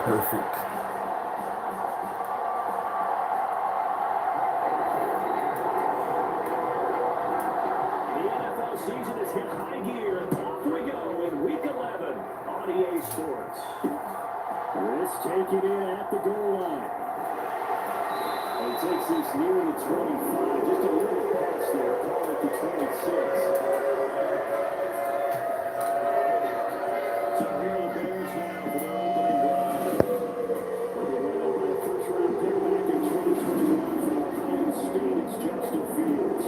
Perfect. Season has hit high gear, and off we go in Week 11 on EA Sports. Let's take it in at the goal line. And he takes this near the 25, just a little pass there, call it the 26. So here are the Bears now for their opening drive. They'll be led by a first-round pick back in 2021 from Ohio State. It's Justin Fields.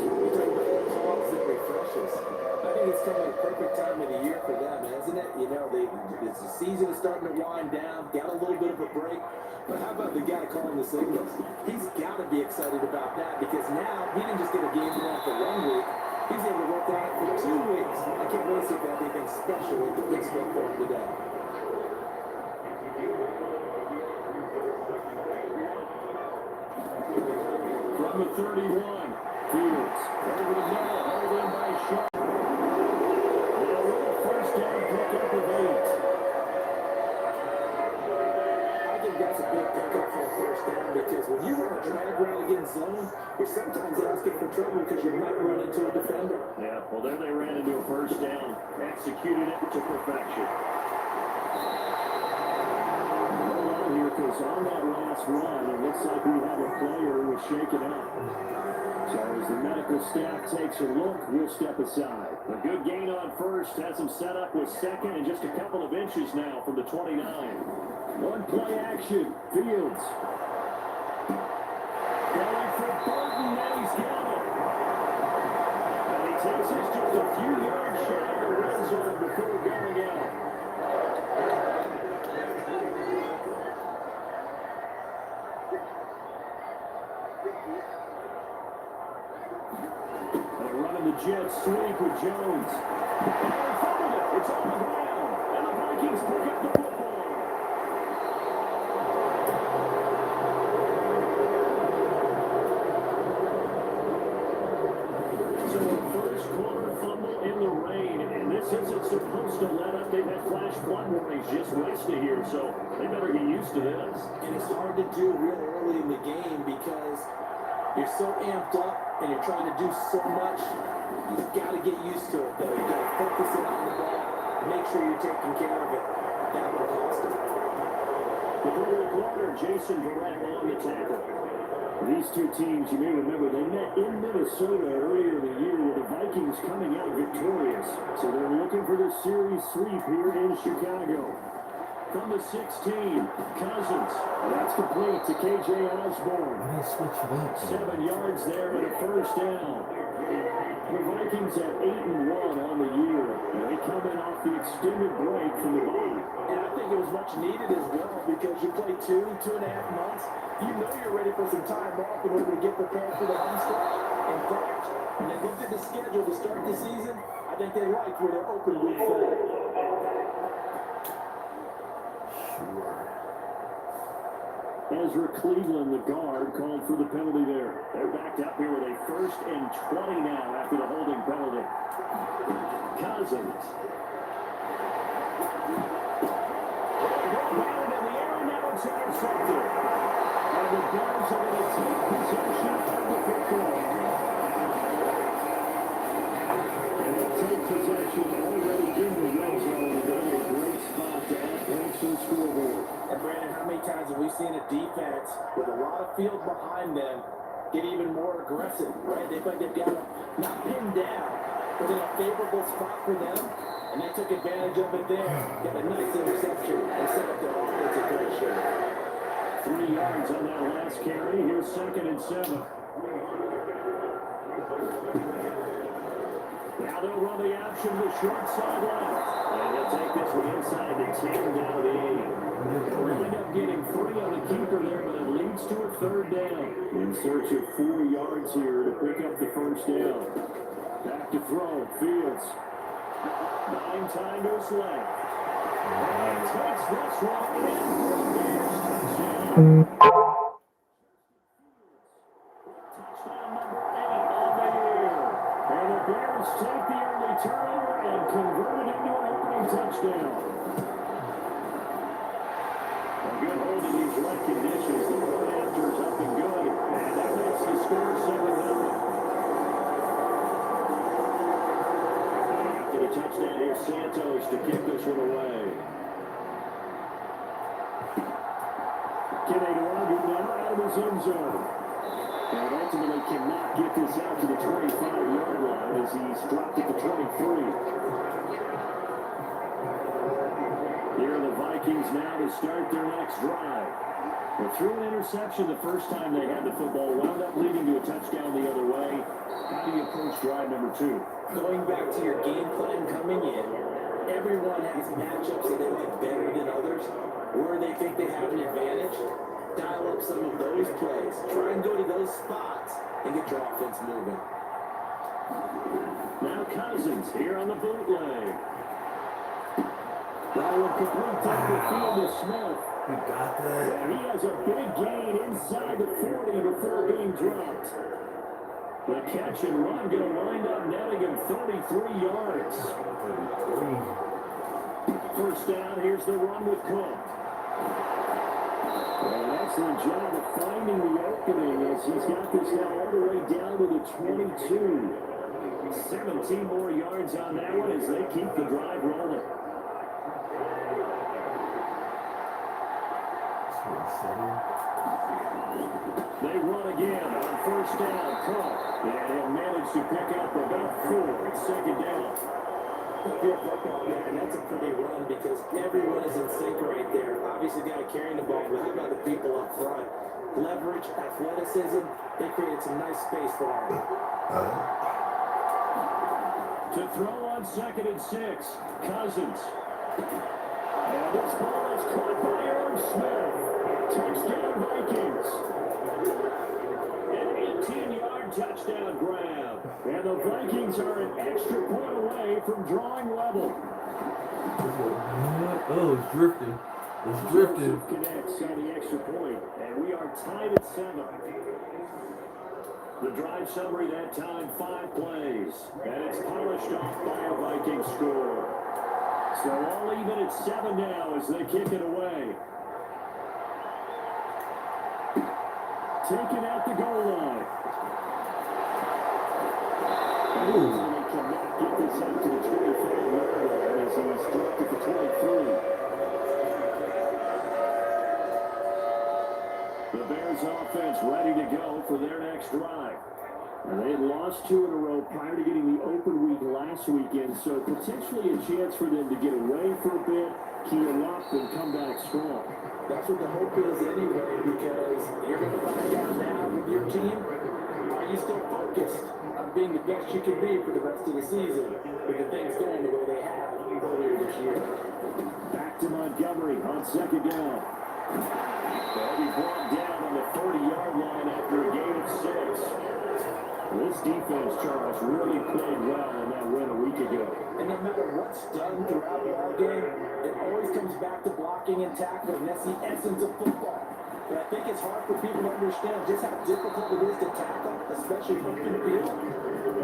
That refreshes. I think it's kind of a perfect time of the year for them, isn't it? You know, it's the season is starting to wind down, got a little bit of a break. But how about the guy calling the signals? He's got to be excited about that because now he didn't just get a game plan for 1 week. He's able to work on it for 2 weeks. I can't wait to see if they have anything special with the Pittsburgh for him today. From the 31, Fields over the middle, held in by Shaw. Now with a first down pickup of 8. I think that's a big pickup for a first down because when you run a drag route against zone, you're sometimes asking for trouble because you might run into a defender. Yeah, well, there they ran into a first down, executed it to perfection. Hold on here, because on that last run, it looks like we have a player who was shaken up. So as the medical staff takes a look, we'll step aside. A good gain on first, has him set up with second and just a couple of inches now from the 29. One play action, Fields. Going for Burton, and he's got it. And he takes us just a few yards shy of the red zone before going out. The Jets sweep with Jones. And they found it. It's on the ground. And the Vikings pick up the football. So a first quarter fumble in the rain. And this isn't supposed to let up. They've had flash flood warnings just west of here. So they better get used to this. And it's hard to do real early in the game because you're so amped up and you're trying to do so much. You've got to get used to it, though. You've got to focus in on the ball. Make sure you're taking care of it. That will cost them. The third quarter, Jason Verrett on the tackle. These two teams, you may remember, they met in Minnesota earlier in the year with the Vikings coming out victorious. So they're looking for the series sweep here in Chicago. From the 16, Cousins. That's complete to K.J. Osborne. 7 yards there and a first down. The Vikings at 8-1 on the year. They come in off the extended break from the bye. And I think it was much needed as well because you play 2.5 months. You know you're ready for some time off in order to get prepared for the home stretch. In fact, when they looked at the schedule to start the season, I think they liked where they're open week 4. Ezra Cleveland, the guard, called for the penalty there. They're backed up here with a 1st and 20 now after the holding penalty. Cousins. Batted in the air, and now it's intercepted. And the Bears are going to take possession of the football. And they'll take possession already in the red zone. They're in a great spot to add points to the scoreboard. And Brandon, how many times have we seen a defense with a lot of field behind them get even more aggressive, right? They think they've got them not pinned down, but in a favorable spot for them, and they took advantage of it there. Got a nice interception and set up their offensive great shape. 3 yards on that last carry. Here's 2nd and 7. Now they'll run the option to the short side left. And they'll take this one inside the 10 down to the 8. They'll wind up getting 3 on the keeper there, but it leads to a 3rd down. In search of 4 yards here to pick up the first down. Back to throw. Fields. 9 timers left. And takes this one in for a Bears touchdown. Touchdown number 8 on the year. And the Bears take the early turnover and convert it into an opening touchdown. A good conditions. The point after is up and good, and that makes the score 7-0. After the touchdown here, Santos to kick this one away. Kenny now out of his end zone. And ultimately cannot get this out to the 25-yard line as he's dropped it to 23. Here are the Vikings now to start their next drive. They threw an interception the first time they had the football, wound up leading to a touchdown the other way. How do you approach drive number 2? Going back to your game plan coming in, everyone has matchups that they like better than others, where they think they have an advantage. Dial up some of those plays. Try and go to those spots and get your offense moving. Now Cousins here on the bootleg. That one complete down the field to Smith. We got that. And he has a big gain inside the 40 before being dropped. The catch and run going to wind up netting him 33 yards. First down, here's the run with Cook. An excellent job of finding the opening as he's got this now all the way down to the 22. 17 more yards on that one as they keep the drive rolling. They run again on first down. Cook. And he'll manage to pick up about 4. It's second down. Good football, man. That's a pretty run because everyone is in sync right there. Obviously, the guy carrying the ball, but how about the people up front? Leverage, athleticism, they created some nice space for him. To throw on 2nd and 6, Cousins. And this ball is caught by Irv Smith. Touchdown Vikings. An 18-yard touchdown grab. And the Vikings are an extra point away from drawing level. Oh, it's drifting. It's drifting. Connects on the extra point, and we are tied at 7. The drive summary that time, 5 plays, and it's polished off by a Viking score. So all even at 7 now as they kick it away. Taken at the goal line. They cannot get this out to the 25-yard line as he's dropped it to 23. The Bears offense ready to go for their next drive. And they had lost 2 in a row prior to getting the open week last weekend, so potentially a chance for them to get away for a bit, keel up, and come back strong. That's what the hope is anyway, because you're going to find out now with your team, are you still focused on being the best you can be for the rest of the season with the things going the way they have earlier this year? Back to Montgomery on 2nd down. They'll be brought down on the 30-yard line after a gain of 6. This defense, Charles, really played well in that win a week ago. And no matter what's done throughout the ball game, it always comes back to blocking and tackling. That's the essence of football. But I think it's hard for people to understand just how difficult it is to tackle, especially from the field.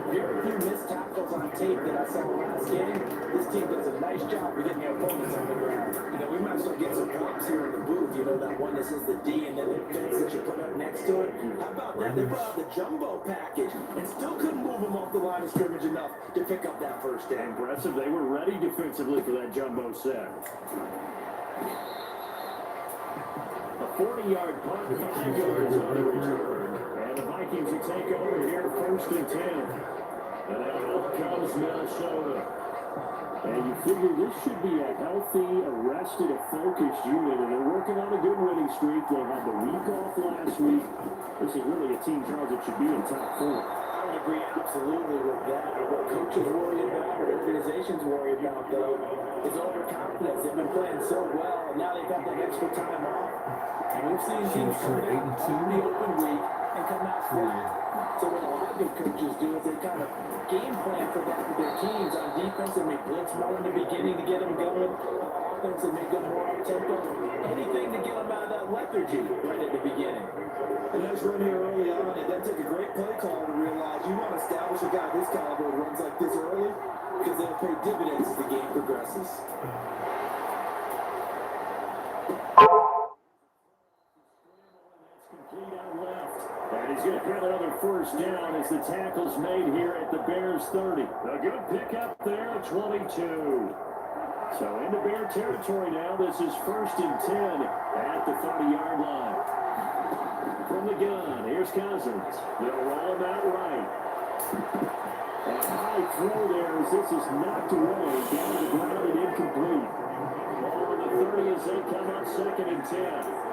Very few missed tackles on tape that I saw last game. This team does a nice job of getting their opponents on the ground. You know, we might as well get some props here in the booth. You know, that one that says the D and then the fence that you put up next to it. How about that? They brought out the jumbo package and still couldn't move them off the line of scrimmage enough to pick up that first down. Impressive. They were ready defensively for that jumbo set. A 40-yard punt, 5 yards on the return. And the Vikings will take over here 1st and 10. And out comes Minnesota. And you figure this should be a healthy, arrested, a focused unit. And they're working on a good winning streak. They had the week off last week. This is really a team, Charles, that should be in top 4. I would agree absolutely with that. What coaches worry about, or organizations worry about, though, is overconfidence. They've been playing so well, and now they've got that extra time off. And we've seen teams come in the open week and come out flat. So what a lot of good coaches do is they kind of game plan for that with their teams on defense. They may blitz more in the beginning to get them going. Offense, they may go more up tempo. Anything to get them out of that lethargy right at the beginning. And that's run here early on. It doesn't take a great play call to realize you want to establish a guy this caliber who runs like this early because they'll pay dividends as the game progresses. first down as the tackle's made here at the Bears 30. A good pickup there at 22. So into Bear territory now. This is 1st and 10 at the 30-yard line. From the gun, here's Cousins. They'll roll him out right. A high throw there as this is knocked away. Down to the ground and incomplete. Ball on the 30 as they come up 2nd and 10.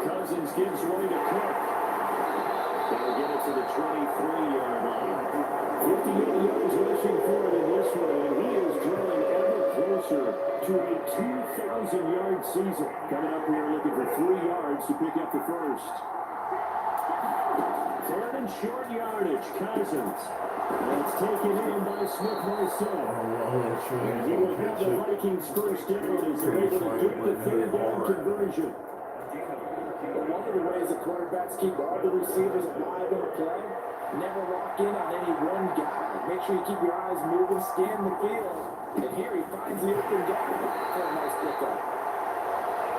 Cousins gives way to Cook. They'll get it to the 23-yard line. 58 yards rushing for it in this one, and he is drawing ever closer to a 2,000-yard season. Coming up here looking for 3 yards to pick up the first. 3rd and short yardage, Cousins. That's taken in by Smith-Marcel. And he will have the Vikings first down as they're able to get the 3rd down conversion. One of the ways the quarterbacks keep all the receivers alive in a play, never lock in on any one guy. Make sure you keep your eyes moving, scan the field. And here he finds the open guy for a nice pickup.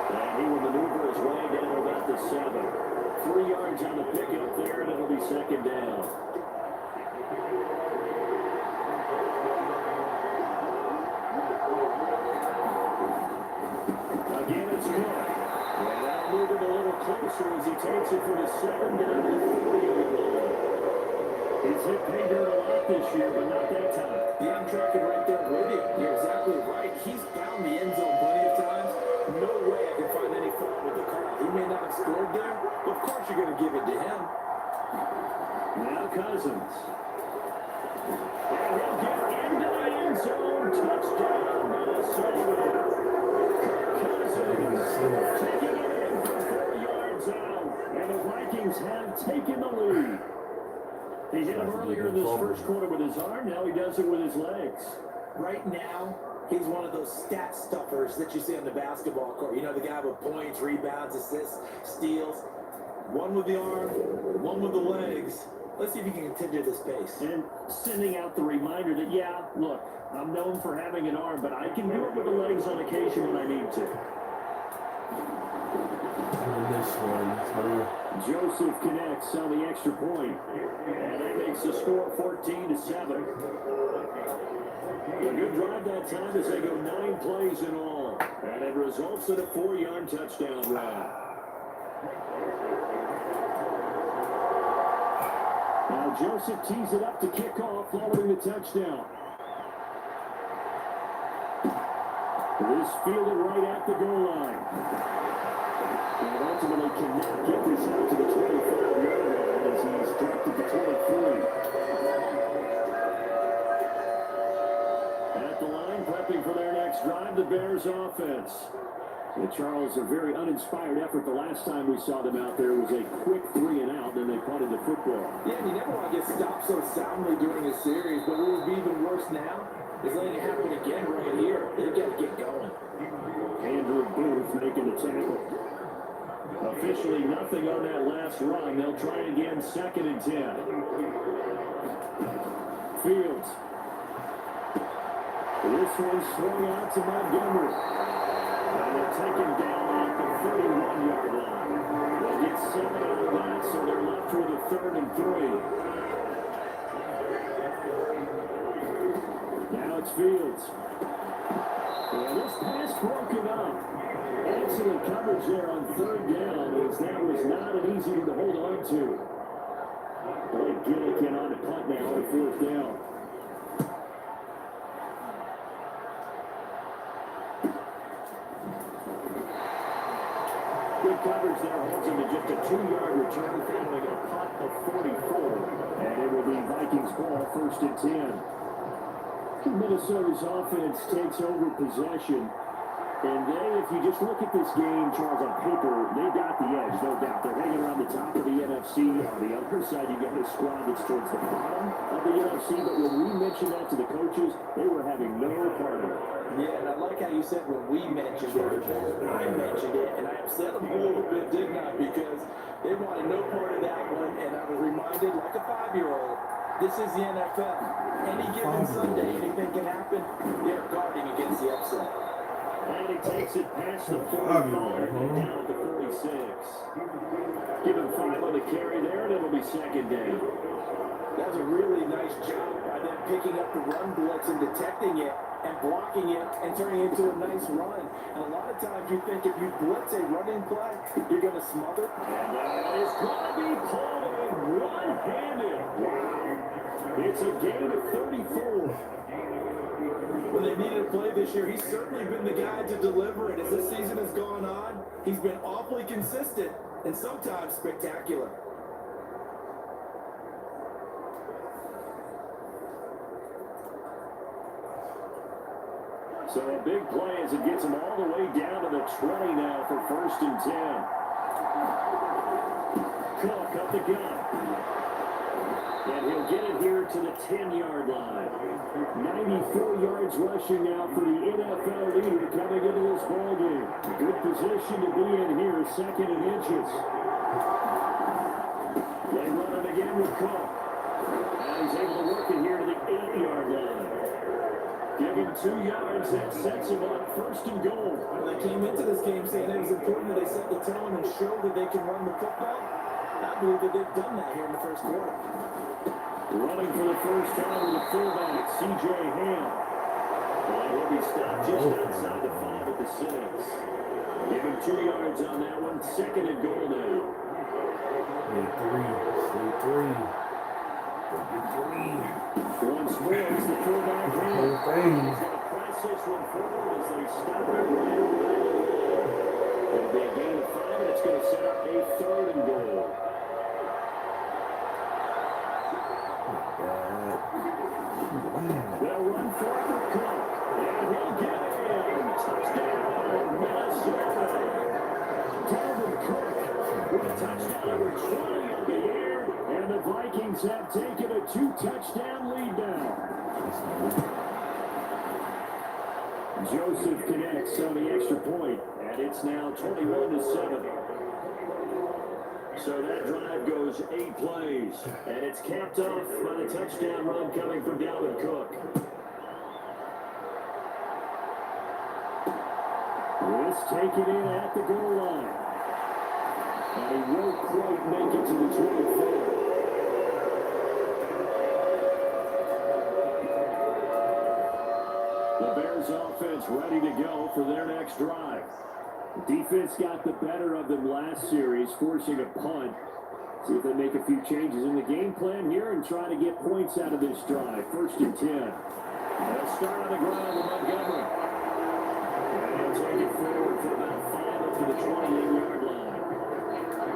And he will maneuver his way down to about the 7. 3 yards on the pickup there, and it'll be 2nd down. Again, it's Cook. And now moving a little closer as he takes it from his 7 down to the 40-yard line. He's hit pay dirt a lot this year, but not that time. Yeah, I'm tracking right there with you. You're exactly right. He's found the end zone plenty of times. No way I can find any fault with the call. He may not have scored there, but of course you're going to give it to him. Now Cousins. And he'll get into the end zone. Touchdown, Minnesota. Cousins taking it in from 4 yards out. And the Vikings have taken the lead. He hit him earlier in this first quarter with his arm. Now he does it with his legs. Right now, he's one of those stat stuffers that you see on the basketball court. You know, the guy with points, rebounds, assists, steals. One with the arm, one with the legs. Let's see if he can continue this pace. And sending out the reminder that, yeah, look, I'm known for having an arm, but I can do it with the legs on occasion when I need to. This one, Joseph connects on the extra point. And that makes the score 14-7. A good drive that time as they go 9 plays in all. And it results in a 4-yard touchdown run. Now Joseph tees it up to kick off following the touchdown. This fielded right at the goal line. And ultimately cannot get this out to the 25-yard line as he's dropped at the 23. At the line, prepping for their next drive, the Bears offense. And Charles, a very uninspired effort. The last time we saw them out there was a quick 3 and out, then they punted the football. Yeah, and you never want to get stopped so soundly during a series, but what would be even worse now is letting it happen again right here. They got to get going. Andrew Booth making the tackle. Officially nothing on that last run. They'll try again, 2nd and 10. Fields. This one swung out to Montgomery. And they'll take him down at the 31-yard line. They'll get 7 out of that, so they're left with a 3rd and 3. Now it's Fields. And this pass broken up. Excellent coverage there on 3rd down, as that was not an easy one to hold on to. Blake Gillikin on the punt now on 4th down. Good coverage there, holds him to just a 2-yard return, following a punt of 44. And it will be Vikings ball, 1st and 10. Minnesota's offense takes over possession. And they, if you just look at this game, Charles, on paper, they got the edge, no doubt. They're hanging around the top of the NFC. On the other side, you got a squad that's towards the bottom of the NFC. But when we mentioned that to the coaches, they were having no part of it. Yeah, and I like how you said when we mentioned it, I mentioned it, and I upset them a little bit, didn't I? Because they wanted no part of that one, and I was reminded, like a 5-year-old, this is the NFL. Any given Sunday, anything can happen. They're guarding against the upset. And he takes it past the 45 and down at the 46. Give him 5 on the carry there, and it'll be second down. That was a really nice job by them picking up the run blitz and detecting it and blocking it and turning it into a nice run. And a lot of times you think if you blitz a running play, you're going to smother. And that is going to be pulled in one-handed. Wow. It's a gain of 34. When they needed a play this year, he's certainly been the guy to deliver it. As this season has gone on, he's been awfully consistent and sometimes spectacular. So a big play as it gets him all the way down to the 20 now for 1st and 10. Cook up the gun. And he'll get it here to the 10-yard line. 94 yards rushing now for the NFL leader coming into this ballgame. Good position to be in here, 2nd and inches. They run it again with Cook. And he's able to work it here to the 8-yard line. Give him 2 yards, that sets him up 1st and goal. Well, they came into this game saying it was important that they set the tone and show that they can run the football. I believe that they've done that here in the 1st quarter. Running for the first time with the fullback, C.J. Ham. And he'll be stopped just outside the 5 at the 6. Give him 2 yards on that one, 2nd and goal now. Stay 3. Once more, it's the fullback Ham. He's going to press this one forward as they stop it right away. It'll be a gain of 5, and it's going to set up a 3rd and goal. They'll run for it, Cook. And he'll get it. Touchdown, Minnesota. Dalvin Cook with a touchdown number 20 on the year. And the Vikings have taken a 2-touchdown lead now. Joseph connects on the extra point, and it's now 21-7. So that drive goes 8 plays, and it's capped off by the touchdown run coming from Dalvin Cook. This taken in at the goal line. And he won't quite make it to the 24. The Bears offense ready to go for their next drive. The defense got the better of them last series, forcing a punt. See if they make a few changes in the game plan here and try to get points out of this drive. 1st and 10. They'll start on the ground with Montgomery. And he'll take it forward for about 5 up to the 28-yard line.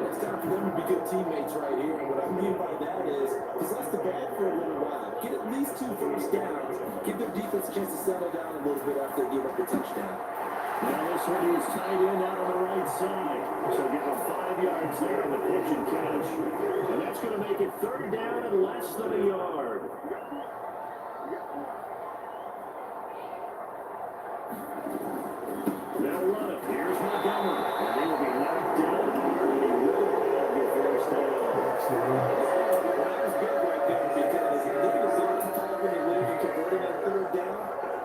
It's time for them to be good teammates right here. And what I mean by that is possess the ball for a little while. Get at least 2 first downs. Give their defense a chance to settle down a little bit after they give up the touchdown. Now this one is tight end out on the right side. So give him 5 yards there on the pitch and catch. And that's going to make it 3rd down and less than a yard. They'll run it. Here's Montgomery. And he will be knocked down hard. And he will have the first down. That was good right there because look at the zone time when they leave and converting that 3rd down.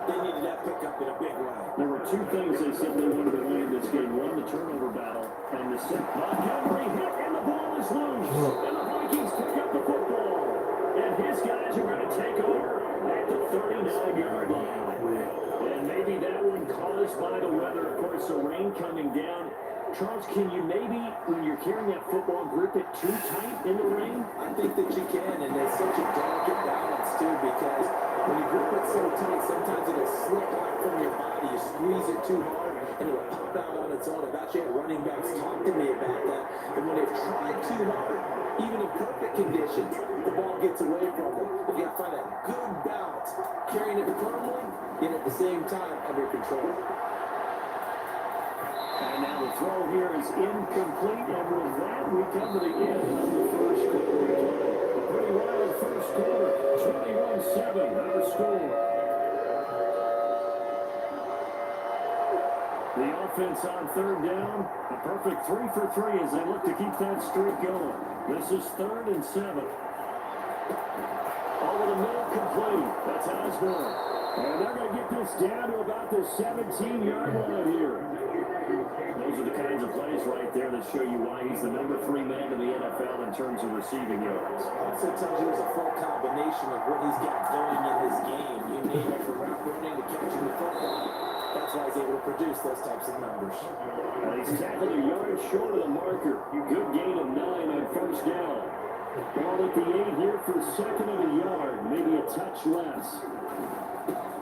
They needed that pickup in a big way. There were 2 things they said they wanted to win in this game. One, the turnover battle, and the second. Montgomery hit, and the ball is loose. And the Vikings pick up the football. And his guys are going to take over at the 39-yard line. And maybe that one caused by the weather. Of course, the rain coming down. Charles, can you maybe, when you're carrying that football, grip it too tight in the rain? I think that you can, and there's such a delicate balance, too, because when you grip it so tight, sometimes it'll slip out from your body. You squeeze it too hard, and it'll pop out on its own. I've actually had running backs talk to me about that. And when they've tried too hard, even in perfect conditions, the ball gets away from them. But you got to find that good balance, carrying it firmly, and at the same time under control. And now the throw here is incomplete, and with that, we come to the end of the first quarter. A pretty wild first quarter, 21-7, our score. The offense on 3rd down, a perfect 3 for 3 as they look to keep that streak going. This is 3rd and 7. Over the middle, complete. That's Osborne. And they're going to get this down to about the 17-yard line here. Those are the kinds of plays right there that show you why he's the number 3 man in the NFL in terms of receiving yards. Also tells you there's a full combination of what he's got going in his game. You name it, from route running to catching the football. That's why he's able to produce those types of numbers. He's tackled a yard short of the marker. Good gain of 9 on first down. Ball at the 8 here for second and a yard, maybe a touch less.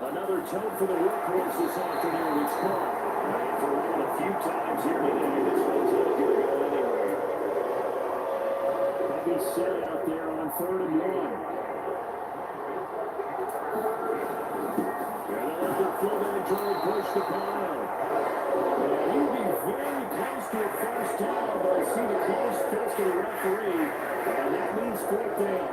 Another tote for the workhorse this afternoon. It's caught. And for one a few times here today, this one's not going to go anywhere. Heavy set out there on 3rd and 1. And they'll let their fullback try and push the pile. And he'll be very close to a first down, but I see the close fist of the referee, and that means 4th down.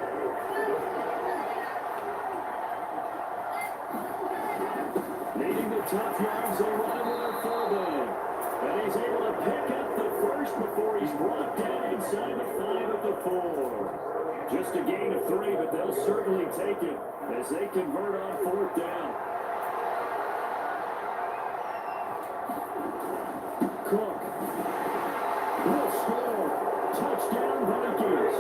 Needing the tough yards, they run with their fullback. And he's able to pick up the first before he's brought down inside the 5 at the 4. Just a gain of 3, but they'll certainly take it as they convert on 4th down. Cook will score. Touchdown, Vikings.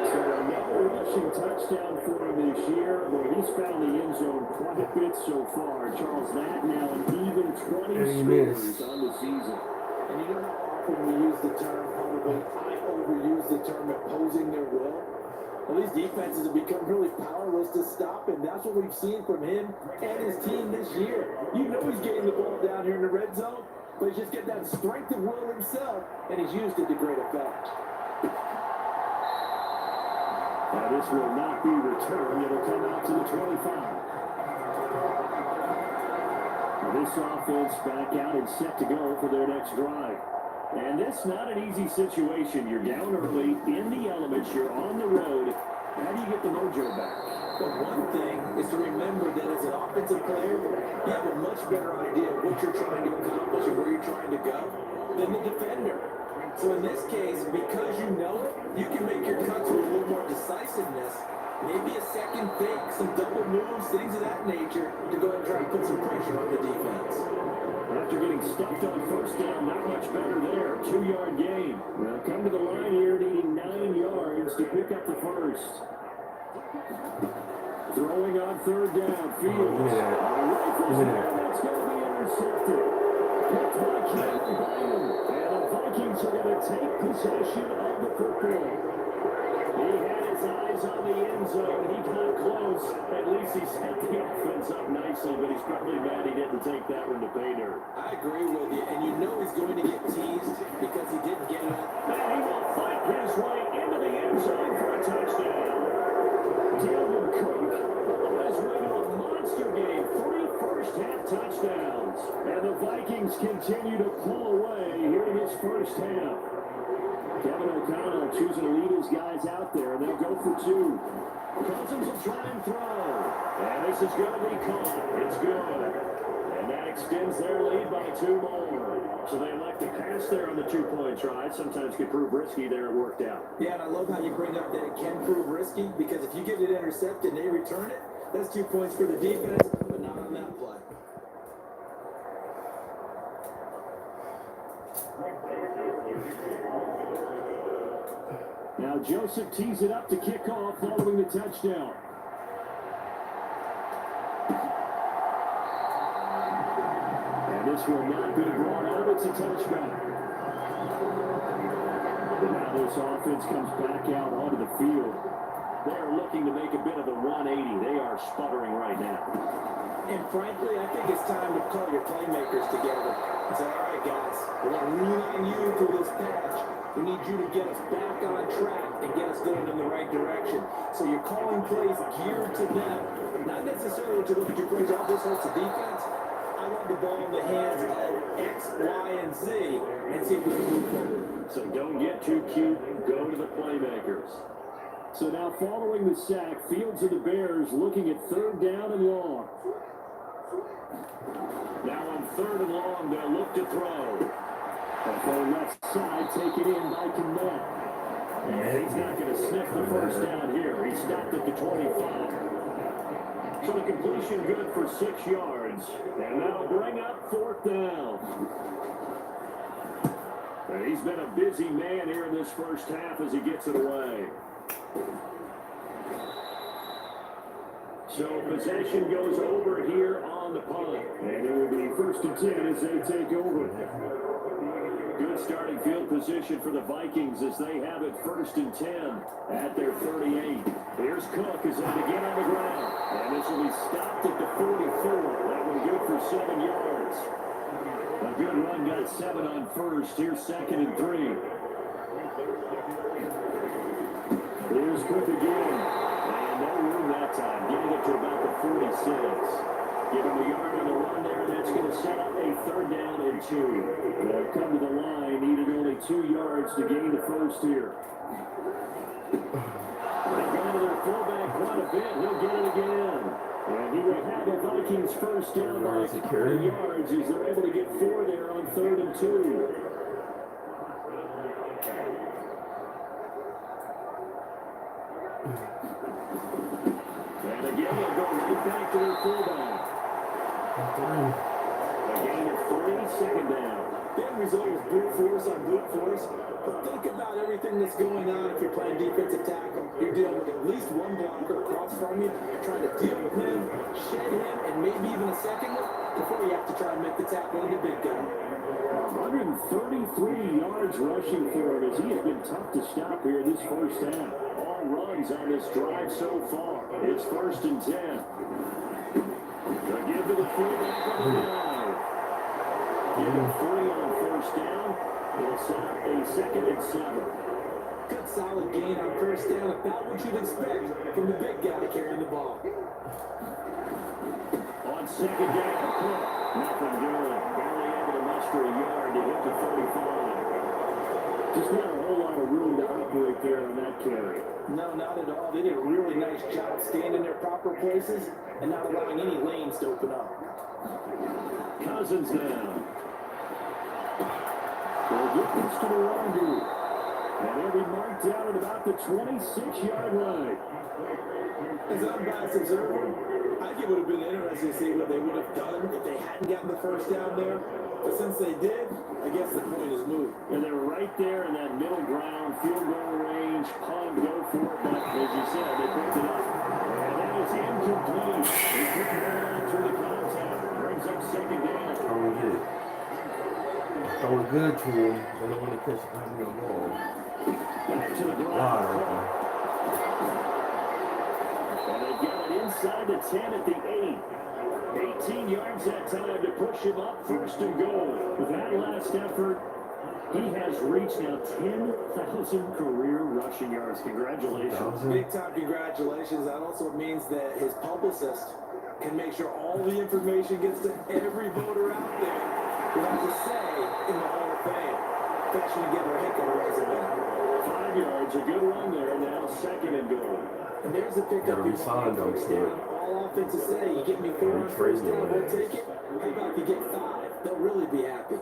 So another rushing touchdown for him this year. Well, he's found the end zone quite a bit so far. Charles, that now an even 20 scores on the season. And you know how often we use the term, probably I overuse the term imposing their will? Well, these defenses have become really powerless to stop him. That's what we've seen from him and his team this year. You know he's getting the ball down here in the red zone, but he's just getting that strength of will himself, and he's used it to great effect. Now this will not be returned. It'll come out to the 25. This offense back out and set to go for their next drive. And it's not an easy situation. You're down early, in the elements, you're on the road. How do you get the mojo back? But one thing is to remember that as an offensive player, you have a much better idea of what you're trying to accomplish and where you're trying to go than the defender. So in this case, because you know it, you can make your cuts with a little more decisiveness. Maybe a second fake, some double moves, things of that nature, to go and try and put some pressure on the defense. After getting stuffed on first down, not much better there. 2-yard gain. Well, come to the line here, needing 9 yards to pick up the first. Throwing on 3rd down. Fields. That's going to be intercepted. Picked by Jalen Bynum. And the Vikings are going to take possession of the football. He had his eyes on the end zone. He got close. At least he set the offense up nicely, but he's probably mad he didn't take that one to pay dirt. I agree with you, and you know he's going to get teased because he didn't get it. And he will fight his way into the end zone for a touchdown. Dalvin Cook on his way to a monster game. 3 first-half touchdowns. And the Vikings continue to pull away here in this first half. Kevin O'Connell choosing to lead his guys out there, and they'll go for 2. Cousins will try and throw. And this is going to be caught. It's good. And that extends their lead by 2 more. So they elect to pass there on the 2-point try. Sometimes can prove risky. There it worked out. Yeah, and I love how you bring up that it can prove risky, because if you get it intercepted and they return it, that's 2 points for the defense, but not on that play. Now Joseph tees it up to kick off following the touchdown. And this will not be brought out. It's a touchback. And now this offense comes back out onto the field. They're looking to make a bit of a 180. They are sputtering right now. And frankly, I think it's time to call your playmakers together and say, all right, guys, we're going to lean on you through this patch. We need you to get us back on track and get us going in the right direction. So you're calling plays geared to them. Not necessarily to look at your plays, oh, this hurts the defense. I want the ball in the hands of X, Y, and Z and see if we can move forward. So don't get too cute. Go to the playmakers. So now following the sack, Fields of the Bears looking at 3rd down and long. Now on 3rd and long, they'll look to throw. And for left side, taken in by Kmet. And he's not going to sniff the first down here. He stopped at the 25. So the completion good for 6 yards. And that'll bring up 4th down. And he's been a busy man here in this first half as he gets it away. So possession goes over here on the punt. And it will be 1st and 10 as they take over. Good starting field position for the Vikings as they have it 1st and 10 at their 38. Here's Cook as they begin on the ground. And this will be stopped at the 44. That will good for 7 yards. A good run, got 7 on 1st. Here's 2nd and 3. Here's Cook again. And no room that time. Getting it to about the 46. Give him a yard on the run there. That's going to set up a 3rd down and 2. They'll come to the line. Needed only 2 yards to gain the 1st here. They've gone to their fullback quite a bit. He'll get it again. And he will have the Vikings 1st down by 4 yards as they're able to get 4 there on 3rd and 2. And again, they'll go right back to their fullback. A gain of 3, 2nd down. That result was brute force on brute force. But think about everything that's going on if you're playing defensive tackle. You're dealing with at least one blocker across from you. You're trying to deal with him, shed him, and maybe even a second before you have to try and make the tackle on the big guy. 133 yards rushing for him as he has been tough to stop here this first half. All runs on this drive so far. It's 1st and 10. They'll give to the fullback on the drive. Give him 3 on 1st down. It'll set up a 2nd and 7. Good solid gain on 1st down, about what you'd expect from the big guy carrying the ball. On 2nd down, Cook. Nothing doing. Barely able to muster a yard to get to 35. Just not a whole lot of room to operate there on that carry. No, not at all. They did a really nice job staying in their proper places and not allowing any lanes to open up. Cousins now. They'll get this to the wrong group. And they'll be marked down at about the 26-yard line. As an unbiased observer, I think it would have been interesting to see what they would have done if they hadn't gotten the 1st down there. But since they did, I guess the point is moved. And they were right there in that middle ground, field goal range, punt, go for it. But as you said, they picked it up. And that is incomplete. They took it out through the contact. Brings up 2nd down. Throw it good to him. They don't want to catch the ball. Back to the ground. And they get it inside the 10 at the 8. 18 yards that time to push him up 1st and goal. With that last effort, he has reached now 10,000 career rushing yards. Congratulations. Big time congratulations. That also means that his publicist can make sure all the information gets to every voter out there who has a say in the Hall of Fame. Especially get a heck of a resume. 5 yards, a good run there. Now 2nd and goal. And there's a pickup you want on 1st down. All offenses say, you get me 4 on 1st down, we'll take it. How about you get 5? They'll really be happy.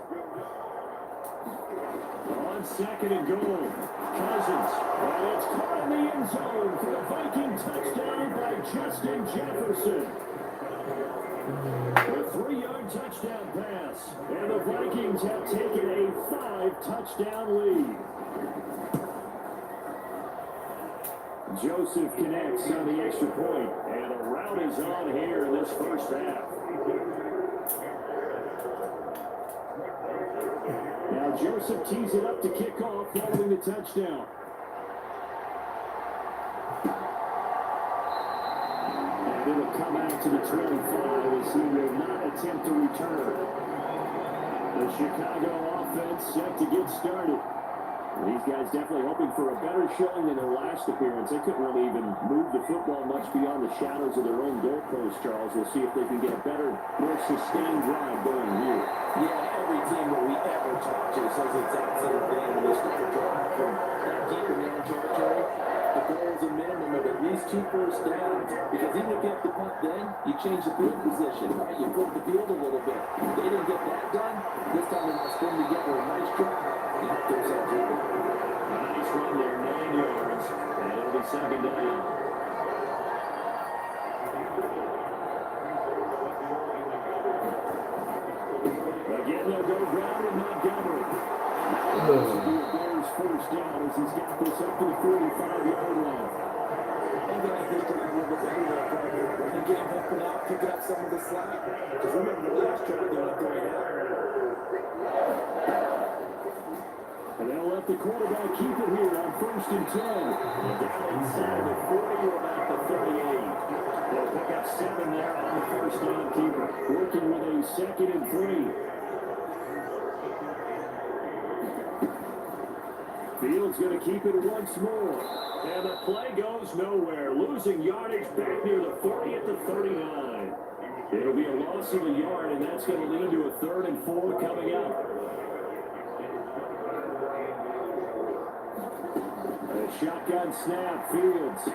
On 2nd and goal, Cousins. And it's caught in the end zone for the Viking touchdown by Justin Jefferson. A 3-yard touchdown pass. And the Vikings have taken a 5-touchdown lead. Joseph connects on the extra point, and a rout is on here in this first half. Now Joseph tees it up to kick off following the touchdown. And it'll come out to the 25 as he will not attempt to return. The Chicago offense set to get started. These guys definitely hoping for a better showing than their last appearance. They couldn't really even move the football much beyond the shadows of their own goalpost, Charles. We'll see if they can get a better, more sustained drive going here. Yeah, every team that we ever talk to says the exact same thing when they start to drive from that deep in their territory. The goal is a minimum of at least 2 first downs, because even if you have to punt then, you change the field position, right? You flip the field a little bit. They didn't get that done. This time they're going to string together a nice drive. A nice run there, 9 yards, and it'll be 2nd down. Montgomery. This will be a Bears first down as he's got this up to the 45-yard line. And then I think they're a little bit better there, Parker. Running game helping out, picking up some of the slack. Because remember the last drive they went 3 and out. And they'll let the quarterback keep it here on 1st and 10. Down inside the 40 or about the 38. They'll pick up 7 there on the first down keeper. Working with a 2nd and 3. Fields going to keep it once more. And the play goes nowhere. Losing yardage back near the 40 at the 39. It'll be a loss of a yard, and that's going to lead to a 3rd and 4 coming up. A shotgun snap, Fields. And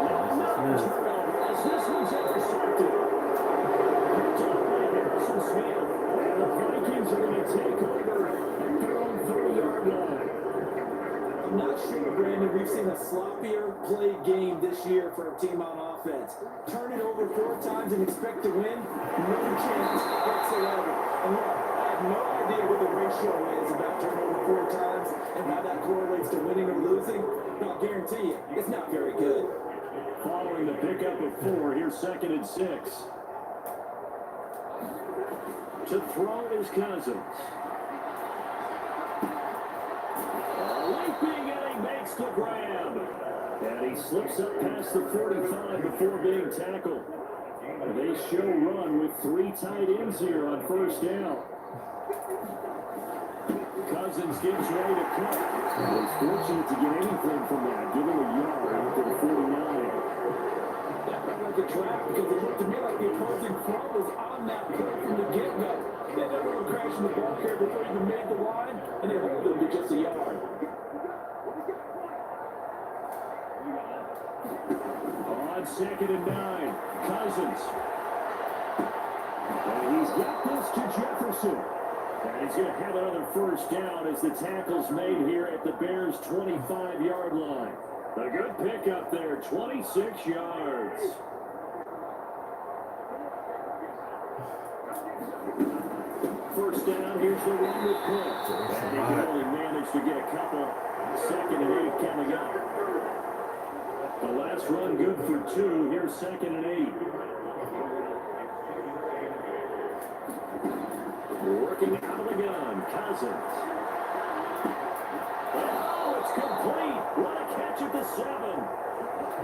now another turnover as this one's intercepted. Picked up by Harrison Smith. And the Vikings are going to take over at their own 30-yard line. I'm not sure, Brandon, we've seen a sloppier play game this year for a team on offense. Turn it over 4 times and expect to win? No chance whatsoever. And look, I have no idea what the ratio is about turnover 4 times and how that correlates to winning or losing. But I'll guarantee you, it's not very good. Following the pickup of 4, here's 2nd and 6. To throw is Cousins. Leaping and he makes the grab. And he slips up past the 45 before being tackled. They show run with 3 tight ends here on 1st down. Cousins gives way to cut. He's fortunate to get anything from that, give him a yard after the 49. That felt like a trap because it looked to me like the opposing front was on that play from the get-go. They never were crashing the ball carrier before he even made the line, and they hold him to just a yard. On 2nd and 9, Cousins. And he's got this to Jefferson. And he's going to have another first down as the tackle's made here at the Bears' 25-yard line. A good pickup there, 26 yards. First down, here's the one with Cook. And he can only manage to get a couple. 2nd and 8 coming up. The last run good for 2. Here's 2nd and 8. Working out of the gun, Cousins. Oh, it's complete. What a catch at the 7.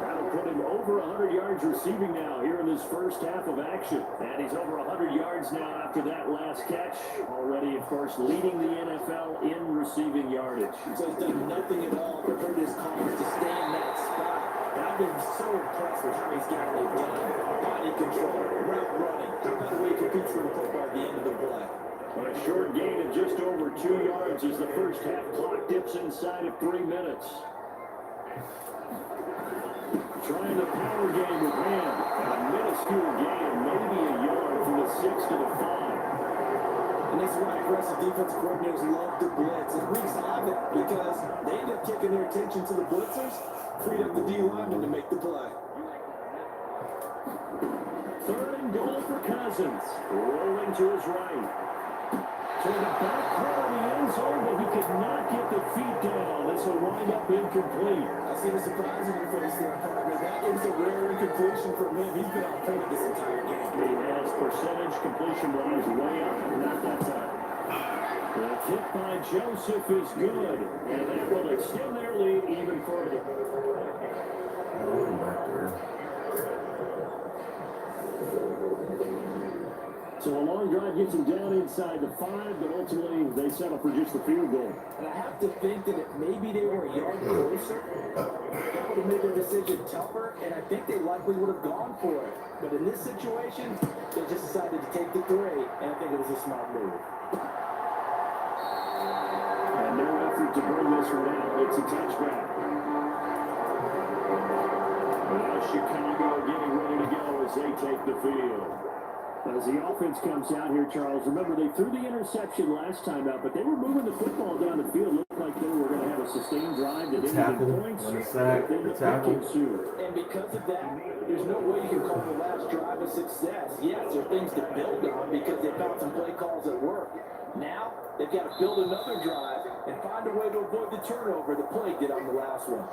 That'll put him over 100 yards receiving now here in this first half of action. And he's over 100 yards now after that last catch. Already, of course, leading the NFL in receiving yardage. So he's done nothing at all to hurt his cause to stay in that spot. And I've been so impressed with how he's gotten it done. Body control, route running. How about the way he competes for the football at the end of the play? A short gain of just over 2 yards as the first half clock dips inside of 3 minutes. Trying the power game with Ham. And a minuscule gain, maybe a yard from the 6 to the 5. And this is why aggressive defensive coordinators love to blitz. It wreaks havoc because they end up kicking their attention to the blitzers, freed up the D lineman to make the play. 3rd and goal for Cousins. Rolling to his right. To the back corner of the end zone, but he could not get the feet down. This will wind up incomplete. I see the surprise in your face there, Parker. That is a rare incompletion from him. He's been on point this entire game. He has percentage completion-wise way up, not that time. The kick by Joseph is good, and that will extend their lead even further. So a long drive gets them down inside the 5, but ultimately they settle for just the field goal. And I have to think that if maybe they were a yard closer, that would have made their decision tougher, and I think they likely would have gone for it. But in this situation, they just decided to take the 3, and I think it was a smart move. And no effort to bring this one out. It's a touchback. Now Chicago getting ready to go as they take the field. As the offense comes out here, Charles, remember they threw the interception last time out, but they were moving the football down the field. Looked like they were going to have a sustained drive that ended in points. On the sack, the tackle. And because of that, there's no way you can call the last drive a success. Yes, there are things to build on because they found some play calls that work. Now, they've got to build another drive and find a way to avoid the turnover the play did on the last one.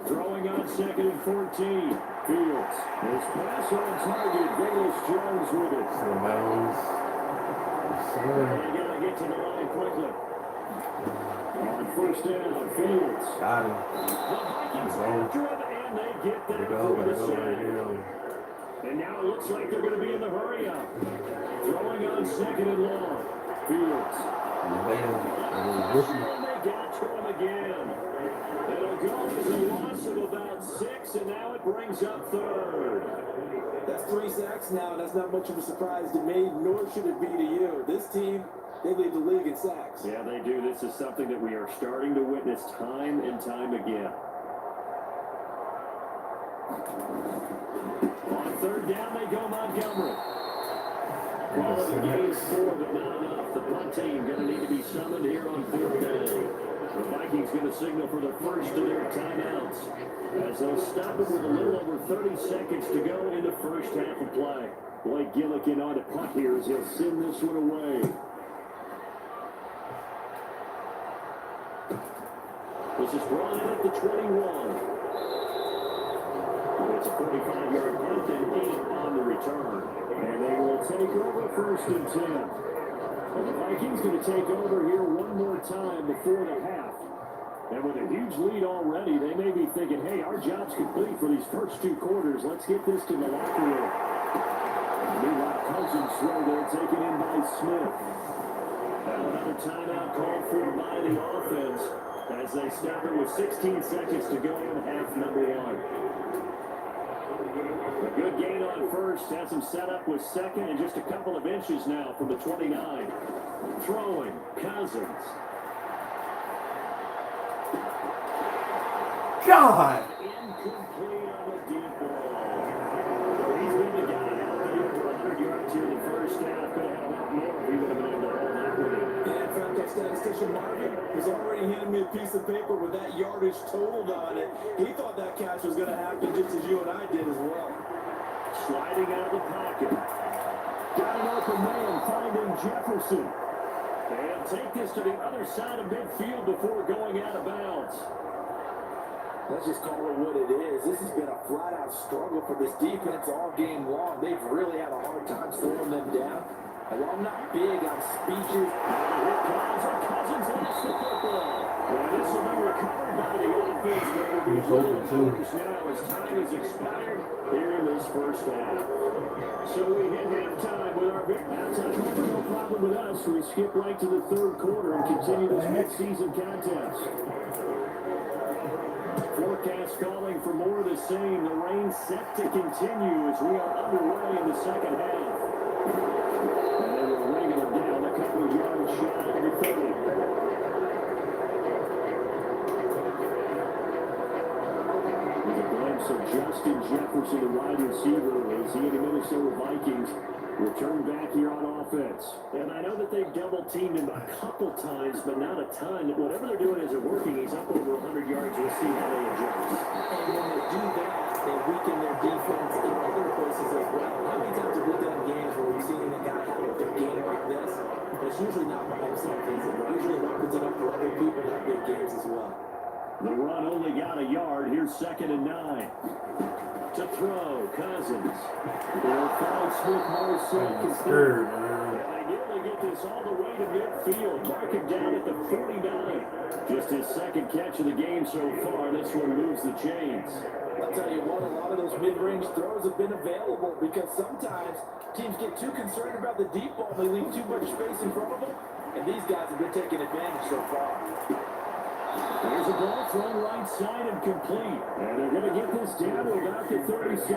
Throwing on 2nd and 14. Fields. His pass on target. Vegas Jones with it. They got to get to the line quickly. On 1st down, Fields. Got him. The Vikings after him, and they get that for the sack. And now it looks like they're going to be in the hurry up. Throwing on 2nd and long. Fields. And they got to him again. It'll go as a loss of about 6, and now it brings up 3rd. That's 3 sacks now, and that's not much of a surprise to me, nor should it be to you. This team, they lead the league in sacks. Yeah, they do. This is something that we are starting to witness time and time again. On 3rd down, they go Montgomery. Quality gains 4, but not enough. The punt team going to need to be summoned here on 4th down. The Vikings going to signal for the first of their timeouts as they'll stop it with a little over 30 seconds to go in the first half of play. Blake Gillikin on the punt here as he'll send this one away. This is brought in at the 21. It's a 45-yard punt and 8 on the return. And they will take over 1st and 10. And the Vikings going to take over here one more time before the half. And with a huge lead already, they may be thinking, hey, our job's complete for these first 2 quarters. Let's get this to the locker room. Meanwhile, Cousins throw there, taken in by Smith. And another timeout called for by the offense as they stop it with 16 seconds to go in half number 1. A good gain on 1st, has him set up with 2nd and just a couple of inches now from the 29. Throwing, Cousins. God! Incomplete on the deep ball. He's been the guy out there for 100 yards here in the first half. Could have had a lot more if he would have been able to hold that one in. Yeah, in fact, our statistician Marvin was already handing me a piece of paper with that yardage totaled on it. He thought that catch was going to happen just as you and I did as well. Sliding out of the pocket. Got an open man, finding Jefferson. And take this to the other side of midfield before going out of bounds. Let's just call it what it is. This has been a flat-out struggle for this defense all game long. They've really had a hard time slowing them down. And while I'm not big on speeches, Here comes a Cousins lost the football. And this will be recovered by the offense. He's open too. Now as time has expired here in this first half. So we hit halftime with our big halftime. No problem with us. We skip right to the 3rd quarter and continue this mid-season contest. Forecast calling for more of the same. The rain set to continue as we are underway in the second half. And they were ringing them down a couple of yards shy of the 30. With a glimpse of Justin Jefferson, the wide receiver, as he and the Minnesota Vikings return back here on offense. And I know that they've double-teamed him a couple times, but not a ton. Whatever they're doing isn't working. He's up over 100 yards. We'll see how they adjust. and when they do that, they weaken their defense in other places as well. How many times have we done games where we've seen a guy have a big game like this? But it's usually not by himself, is it? It usually opens it up for other people to have big games as well. The run only got a yard. Here's 2nd and 9. To throw, Cousins. They'll find Smith-Marset. Third, man. And they nearly get this all the way to midfield. Mark him down at the 49. Just his 2nd catch of the game so far. This one moves the chains. I'll tell you what, a lot of those mid-range throws have been available because sometimes teams get too concerned about the deep ball. They leave too much space in front of them, and these guys have been taking advantage so far. There's a ball thrown right side and complete. And they're going to get this down to about the 37.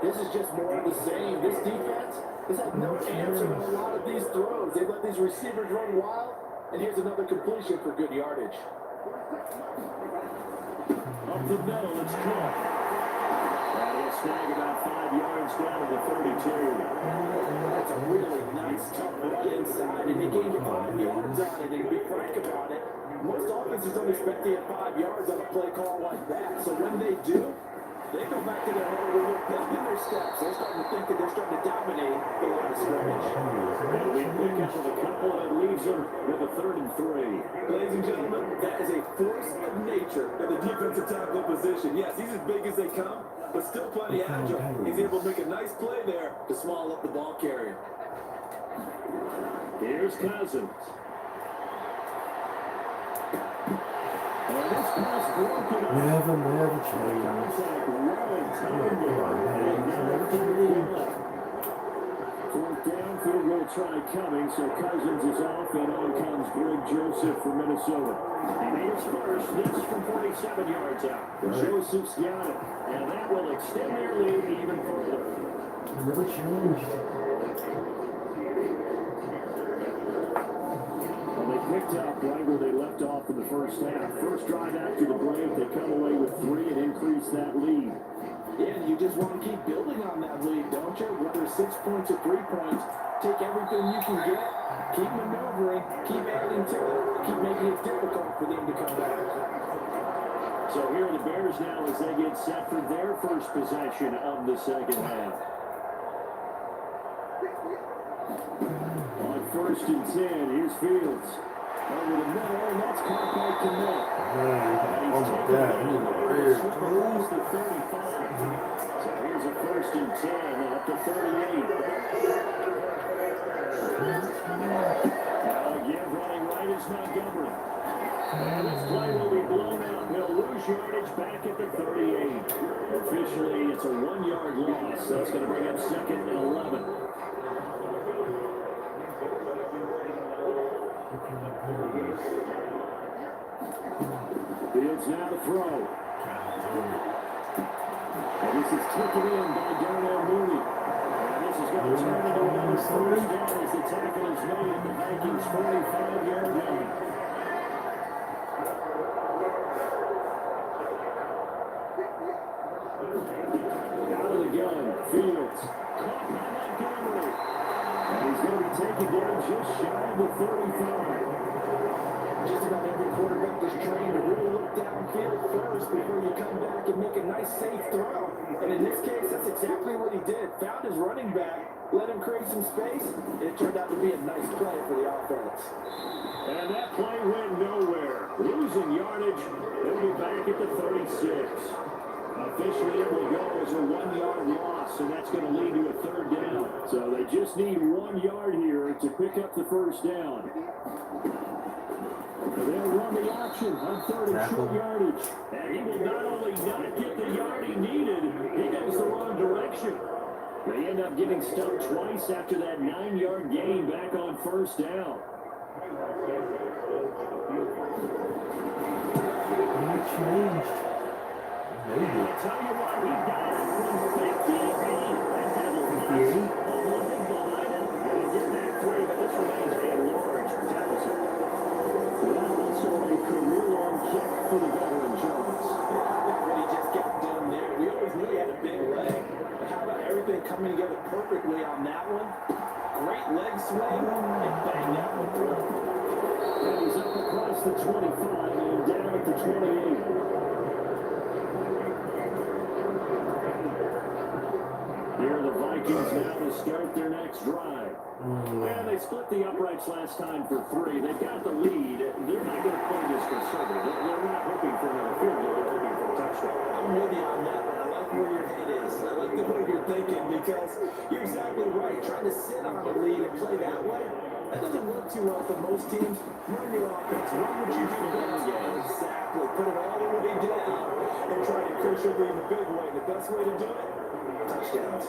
This is just more of the same. This defense has had no answer to a lot of these throws. They let these receivers run wild, and here's another completion for good yardage. Up the middle, it's caught. And he'll snag about 5 yards down to the 32. That's a really side and they gained 5 yards on it and be frank about it. Most offenses don't expect to get 5 yards on a play call like that. So when they do, they go back to their hole with a little pep in their steps. They're starting to think that they're starting to dominate the line of scrimmage. And we pick up with a couple that leaves them with a 3rd and 3. Ladies and gentlemen, that is a force of nature in the defensive tackle position. Yes, he's as big as they come, but still plenty agile. He's able to make a nice play there to swallow up the ball carrier. Here's Cousins. And this pass broken up. Never Contact change. right time. Fourth down, field goal try coming, so Cousins is off, and on comes Greg Joseph from Minnesota. He made his first, this from 47 yards out. Joseph's got it, and that will extend their lead even further. Never changed. Well, they picked up right where they left off in the first half. First drive after the break, they come away with 3 and increase that lead. Yeah, you just want to keep building on that lead, don't you? Whether it's 6 points or 3 points, take everything you can get, keep maneuvering, keep adding to it, keep making it difficult for them to come back. So here are the Bears now as they get set for their first possession of the second half. On 1st and 10, here's Fields. Over the middle, and that's caught by Connect. Oh my God, he was weird. Across the 35. So here's a 1st and 10 up to 38. Now again, running right is Montgomery. And this play will be blown out. He'll lose yardage back at the 38. Officially, it's a 1-yard loss. That's going to bring up 2nd and 11. Fields now to throw. And this is taken in by Darnell Mooney. And this is going to turn into another 1st down as the tackle is made at the Vikings' 45-yard line. Out of the gun, Fields. Caught by Montgomery. And he's going to be taken down just shy of the 35. Just about every quarterback is trained to really look downfield first before you come back and make a nice safe throw. And in this case, that's exactly what he did. Found his running back, let him create some space, and it turned out to be a nice play for the offense. And that play went nowhere. Losing yardage, they'll be back at the 36. Officially, it will go as a 1-yard loss, and that's going to lead to a 3rd down. So they just need 1 yard here to pick up the 1st down. They'll run the option on 3rd and short yardage. And he will not only not get the yard he needed, he goes the wrong direction. They end up getting stuck twice after that 9-yard gain back on 1st down. He changed. Maybe. I'll tell you what, he got it from 58. And that was behind him. And he did that play, but this remains a large deficit. That also a career-long kick for the veteran Jones. When he just got done there, we always knew he had a big leg. But how about everything coming together perfectly on that one? Great leg swing, and bang, that one through. And he's up across the 25 and down at the 28. Here are the Vikings now to start their next drive. And they split the uprights last time for 3. They've got the lead. They're not going to play this conservative. They're not hoping for another field goal. They're hoping for a touchdown. I'm with you on that one. I like where your head is. I like the way you're thinking because you're exactly right. Trying to sit on a lead and play that way, that doesn't work too well for most teams. Run your offense. Run what you do best. Yeah, exactly. Put it all the way down and try to crush over in the big way. The best way to do it, touchdowns.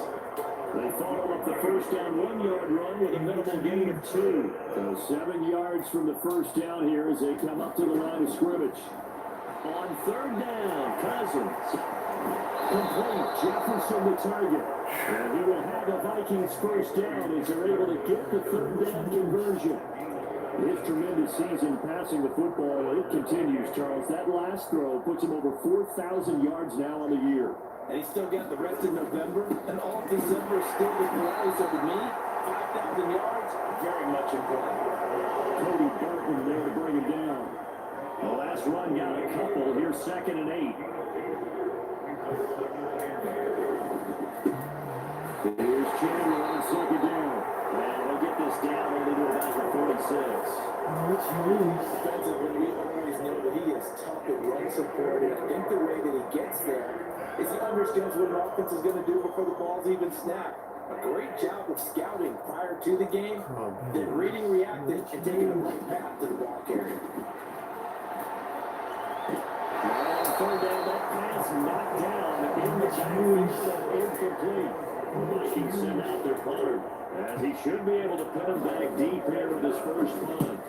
They follow up the first down 1-yard run with a minimal gain of 2. So 7 yards from the first down here as they come up to the line of scrimmage. On 3rd down, Cousins. Complete, Jefferson the target. And he will have the Vikings first down as they're able to get the 3rd down conversion. His tremendous season passing the football, it continues, Charles. That last throw puts him over 4,000 yards now on the year. And he's still got the rest of November and all of December still with Ferrari. So to me, 5,000 yards, very much in play. Cody Burton there to bring him down. The last run got a couple. Here's 2nd and 8. Here's Chandler on 2nd down. And they'll get this down only to about the 46. Defensively, we always know that he is tough at run support, and I think the way that he gets there is he understands what an offense is going to do before the ball's even snapped. A great job of scouting prior to the game, then reading, reacting, and taking the right path to the ball carrier. And 3rd down, that pass knocked down in the backfield, incomplete. The Vikings send out their punter, as he should be able to put him back deep here with his first punt.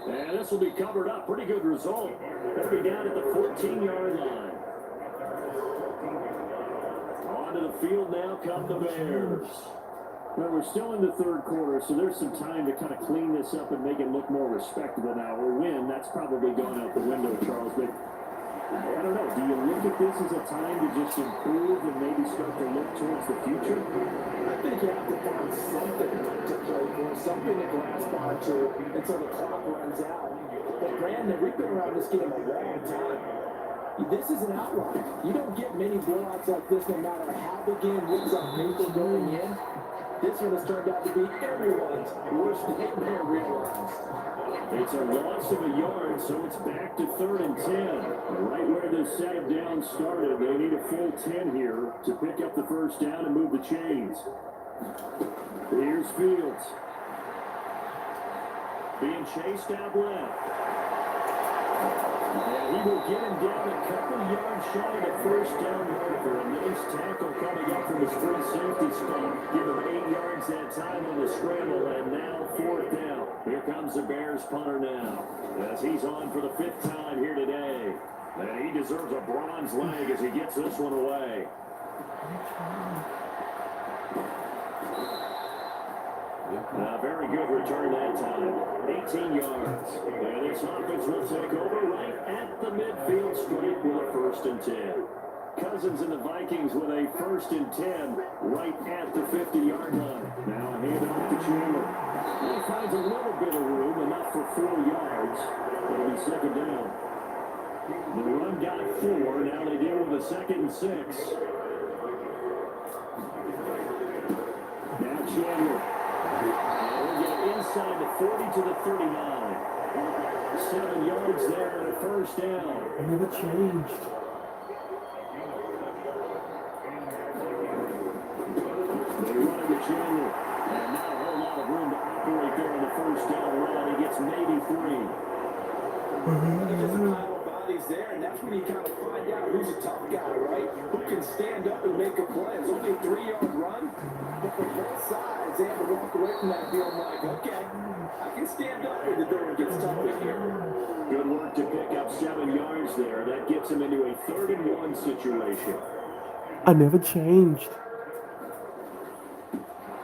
And this will be covered up. Pretty good result. They'll be down at the 14-yard line. Onto the field now come the Bears. Well, we're still in the 3rd quarter, so there's some time to kind of clean this up and make it look more respectable now. Or win, that's probably gone out the window, Charles. But I don't know. Do you look at this as a time to just improve and maybe start to look towards the future? I think you have to find something to play for, something to grasp onto until the clock runs out. But Brandon, we've been around this game a long time. This is an outlier. You don't get many blowouts like this no matter how the game looks on paper going in. This one has turned out to be everyone's worst nightmare realized. It's a loss of a yard, so it's back to 3rd and 10. Right where this set of downs started, they need a full 10 here to pick up the first down and move the chains. Here's Fields. Being chased out left. And he will get him down a couple yards shy of the first down marker. A nice tackle coming up from his free safety spot. Give him 8 yards that time on the scramble, and now 4th down. Here comes the Bears punter now, as he's on for the 5th time here today. And he deserves a bronze leg as he gets this one away. Very good return that time. 18 yards. And this offense will take over right at the midfield stripe with a 1st and 10. Cousins and the Vikings with a 1st and 10 right at the 50-yard line. Now hand it off to Chandler. He finds a little bit of room, enough for 4 yards. It'll be 2nd down. The run got 4. Now they deal with a 2nd and 6. Now Chandler. We'll get inside the 40 to the 39. 7 yards there and a 1st down. I never changed. They run it with Chandler. And not a whole lot of room to operate there on the 1st down run. He gets maybe 3. Bodies there, and that's when you kind of find out who's a tough guy, right? Who can stand up and make a play. It's only a 3-yard run, but for both sides, they have to walk away from that feeling like, okay, I can stand up when the door gets tough in here. Good work to pick up 7 yards there. That gets him into a 3rd and 1 situation. I never changed.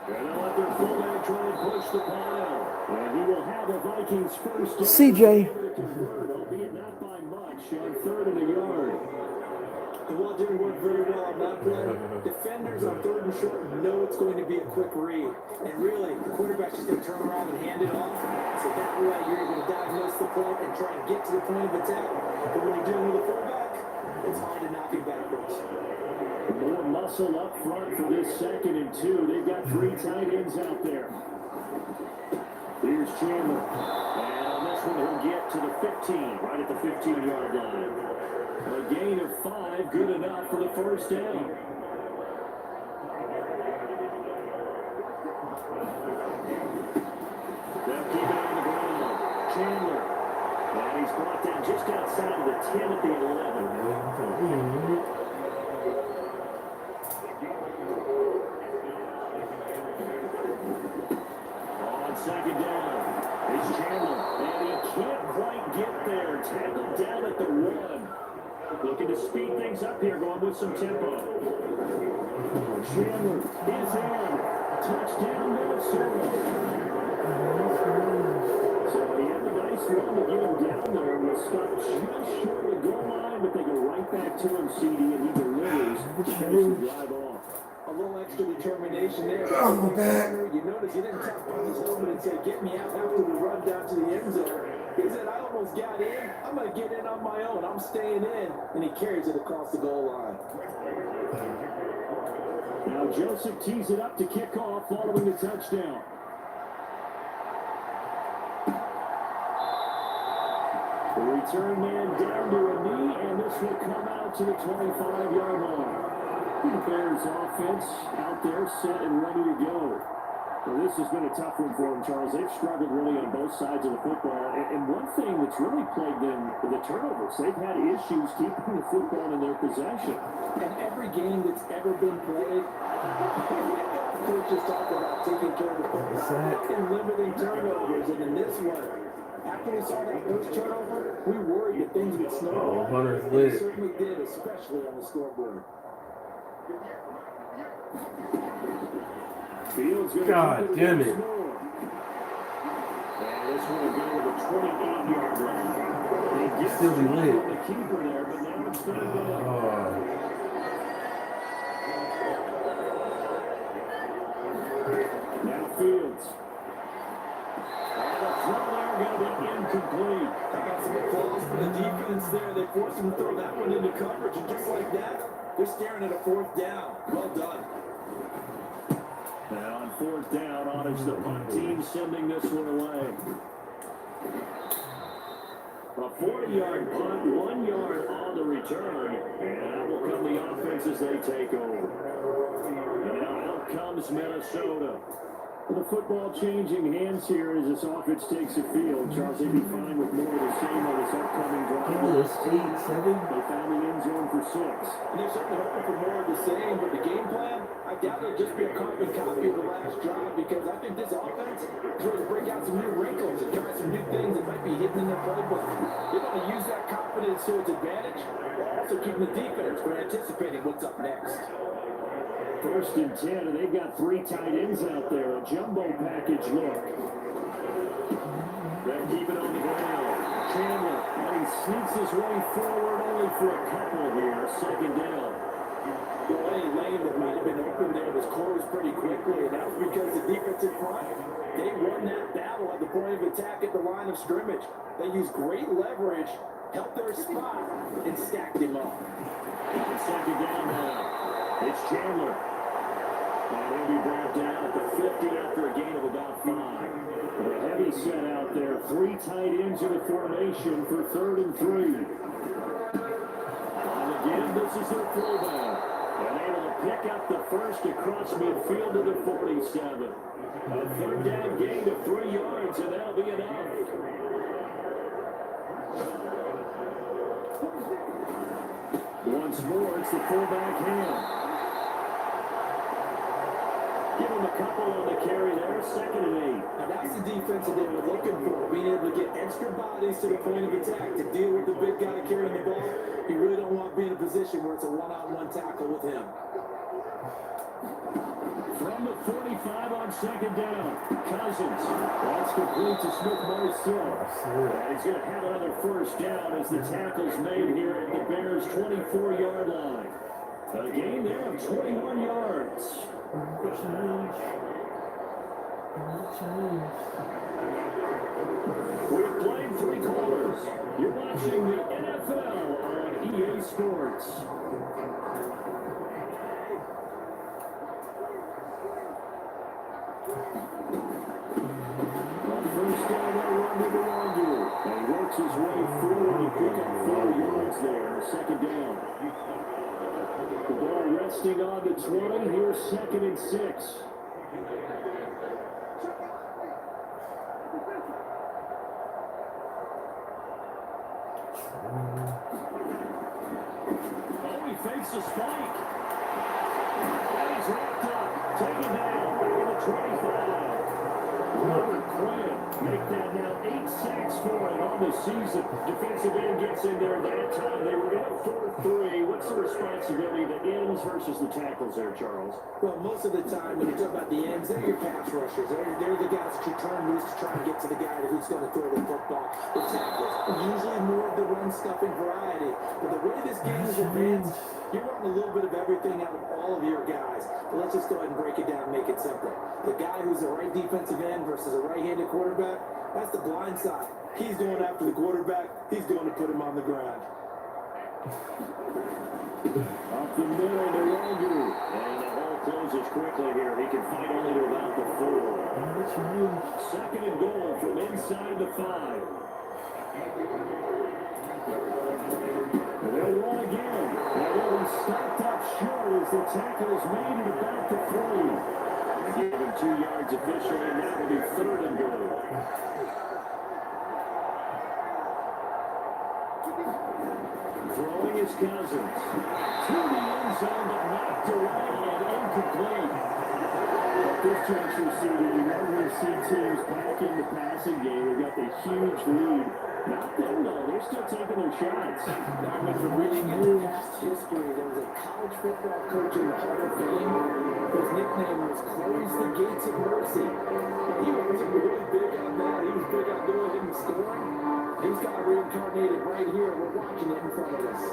And they'll let their fullback try and push the pile. And he will have a Vikings 1st down. CJ. Albeit not by much on 3rd and a yard. The wall didn't work very well on that play. Defenders on 3rd and short know it's going to be a quick read. And really, the quarterback's just going to turn around and hand it off. So that way, you're able to diagnose the play and try and get to the point of attack. But when you're dealing with a fullback, it's hard to knock him backwards. More muscle up front for this 2nd and 2. They've got 3 tight ends out there. Here's Chandler. And this one will get to the 15, right at the 15-yard line. A gain of 5, good enough for the 1st down. They'll keep it on the ground. Chandler. And he's brought down just outside of the 10 at the 11. On 2nd down, it's Chandler, and he can't quite get there. Tackled down at the 1. Looking to speed things up here, going with some tempo. Chandler is in. Touchdown, Minnesota. So he had the nice run to get him down there. Was stopped just short of the goal line, but they go right back to him, CD, and he delivers to finish the drive off. little extra determination there. Oh, my back. You notice he didn't tap on his helmet and say, "Get me out," after we run down to the end zone. He said, "I almost got in. I'm going to get in on my own. I'm staying in." And he carries it across the goal line. Now Joseph tees it up to kick off following the touchdown. The return man down to a knee, and this will come out to the 25-yard line. The Bears offense out there set and ready to go. Well, this has been a tough one for them, Charles. They've struggled really on both sides of the football. And one thing that's really plagued them, the turnovers. They've had issues keeping the football in their possession. And every game that's ever been played, coaches talk about taking care of the football and limiting turnovers. And in this one, after we saw that first turnover, we worried that things would snowball. Oh, Hunter's They lit. certainly did, especially on the scoreboard. God damn it. And this one will go to the 28-yard line. They get Still be lit. the keeper there, but now it's going to go. Now Fields. And the throw there going to be incomplete. I got some applause for the defense there. They forced him to throw that one into coverage, and just like that, they're staring at a fourth down. Well done. Now on fourth down, honors the punt team sending this one away. A 40-yard punt, 1 yard on the return, and that will come the offense as they take over. And now out comes Minnesota. The football changing hands here as this offense takes the field. Charles, they'd be fine with more of the same on this upcoming drive. People are 8-7. They found the end zone for 6. And they're certainly hoping for more of the same, but the game plan, I doubt it'll just be a carbon copy of the last drive, because I think this offense is ready to break out some new wrinkles and try some new things that might be hidden in their playbook. They want to use that confidence to its advantage, while also keeping the defense from anticipating what's up next. First and 10, and they've got 3 tight ends out there. A jumbo package look. They keep it on the ground. Chandler, and he sneaks his way forward only for a couple here. Second down. Well, any lane that might have been open there was closed pretty quickly, and that was because the defensive front, they won that battle at the point of attack at the line of scrimmage. They used great leverage, held their spot, and stacked him up. Second down now. It's Chandler. And he'll be brought down at the 50 after a gain of about 5. A heavy set out there. 3 tight ends in the formation for 3rd and 3. And again, this is their fullback. And able to pick up the first across midfield to the 47. A 3rd down gain of 3 yards, and that'll be enough. Once more, it's the fullback hand. Give him a couple on the carry there, 2nd and 8. Now that's the defense that they were looking for, being able to get extra bodies to the point of attack to deal with the big guy carrying the ball. You really don't want to be in a position where it's a one-on-one tackle with him. From the 45 on 2nd down, Cousins. That's complete to Smith-Marshall. And he's going to have another first down as the tackle's made here at the Bears' 24-yard line. A gain there of 21 yards. We've played 3 quarters. You're watching the NFL on EA Sports. First down, that run to Belongu. And he works his way through and he pick up 4 yards there. 2nd down. The ball resting on the 20. Here's 2nd and 6. Oh, he fakes a spike. And he's wrapped up. Taken down back at the 25. Robert Quinn make that now 8 sacks for it on the the season. Defensive end gets in there that time. They were in a 4-3. What's the responsibility, the ends versus the tackles there, Charles? Well, most of the time, when you talk about the ends, they're your pass rushers. They're the guys that you turn loose to try and get to the guy who's going to throw the football. The tackles are usually more of the run-stuffing variety. But the way this game is advanced, you're running a little bit of everything out of all of your guys. But let's just go ahead and break it down and make it simple. The guy who's a right defensive end versus a right-handed quarterback, that's the blind side. He's going after the quarterback. He's going to put him on the ground. Up the middle to Roger. And the hole closes quickly here. He can fight only to about the 4. Second and goal from inside the 5. And they'll run again. And they'll be stopped up short as the tackle is made at about the 3. Give him 2 yards officially, and that will be third and goal. Throwing his Cousins. To the end zone, but knocked away and incomplete. At this juncture, Stevie, you normally see teams back in the passing game. They've got the huge lead. Not them, though. They're still taking their shots. Now, with the reading in past history, there was a college football coach in the Hall of Fame. His nickname was Close the Gates of Mercy. He wasn't really big on that. He was big on doing it and scoring. He's got reincarnated right here. We're watching it in front of us.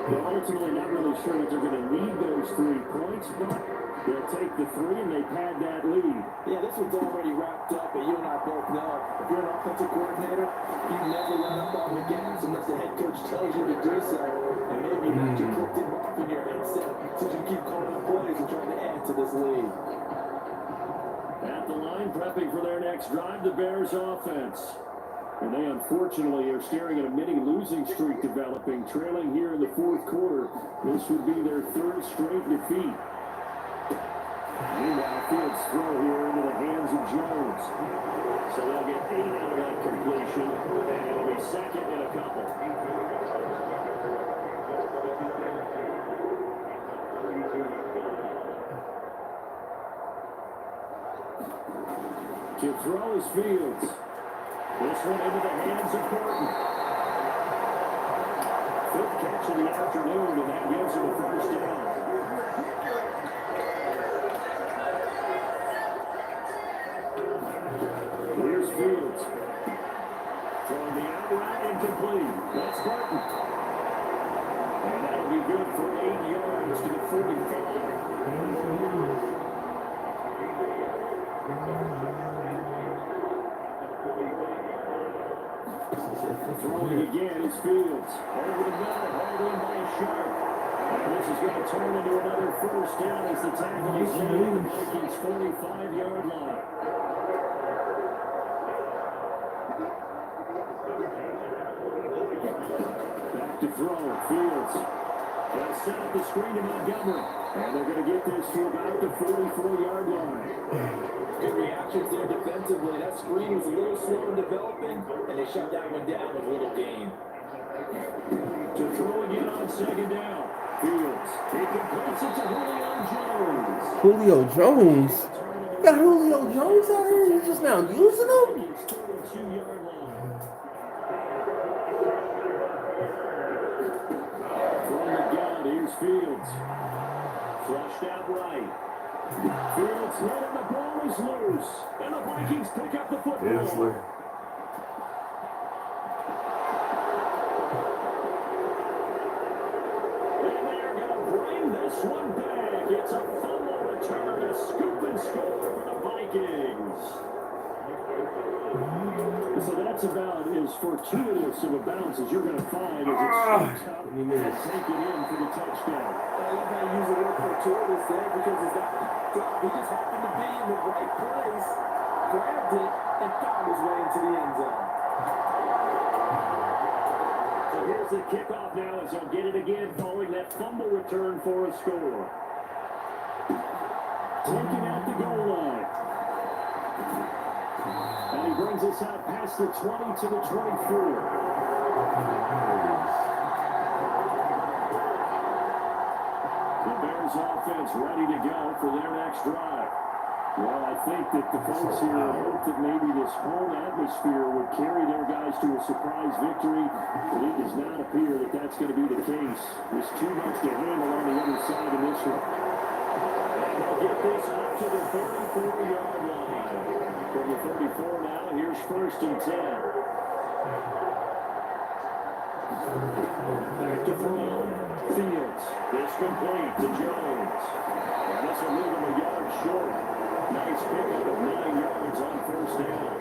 They're ultimately not really sure that they're going to need those 3 points, but they'll take the 3 and they pad that lead. Yeah, this one's already wrapped up, but you and I both know if you're an offensive coordinator, you never let up on the gas unless the head coach tells you to do so. And maybe not you clicked him off in your headset so you keep calling up plays and trying to add to this lead. At the line, prepping for their next drive, the Bears offense. And they unfortunately are staring at a mini losing streak developing, trailing here in the 4th quarter. This would be their 3rd straight defeat. Meanwhile, Fields throw here into the hands of Jones. So they'll get 8 out of that completion, and it'll be second and a couple. To throw is Fields. This one into the hands of Burton. 5th catch of the afternoon, and that gives him a first down. Here's Fields. Throwing the out route incomplete. That's Burton. And that'll be good for 8 yards to the 45. Throwing again is Fields. Over the middle, hauled in by a Sharp. And this is going to turn into another first down as the tackle is made at the Vikings' 45-yard line. Back to throw, Fields. They'll set up the screen to Montgomery. And they're going to get this to about the 44-yard line. Good reactions there defensively. That screen was a little slow in developing, and they shut that one down with a little gain. To throw again on second down. Fields. He completes it to Julio Jones. Julio Jones? You got Julio Jones out here? You just now using him? From the gun, here's Fields. Flushed out right. Fields hit and the ball is loose. And the Vikings pick up the football. This one back. It's a fumble return, a scoop and score for the Vikings. So that's about as fortuitous of a bounce as you're going to find as it starts out and take it in for the touchdown. I love how you use the word fortuitous there because it's that he just happened to be in the right place, grabbed it, and found his way into the end zone. Here's the kickoff now as they'll get it again following that fumble return for a score. Taking out the goal line. And he brings us out past the 20 to the 24. The Bears offense ready to go for their next drive. Well, I think that the folks here hope that maybe this home atmosphere would carry their guys to a surprise victory, but it does not appear that that's going to be the case. There's too much to handle on the other side of this one. And they'll get this up to the 34-yard line. From the 34 now, here's 1st and 10. Back to throw. Fields. This complete to Jones. And this will leave him a yard short. Nice pickup of 9 yards on 1st down.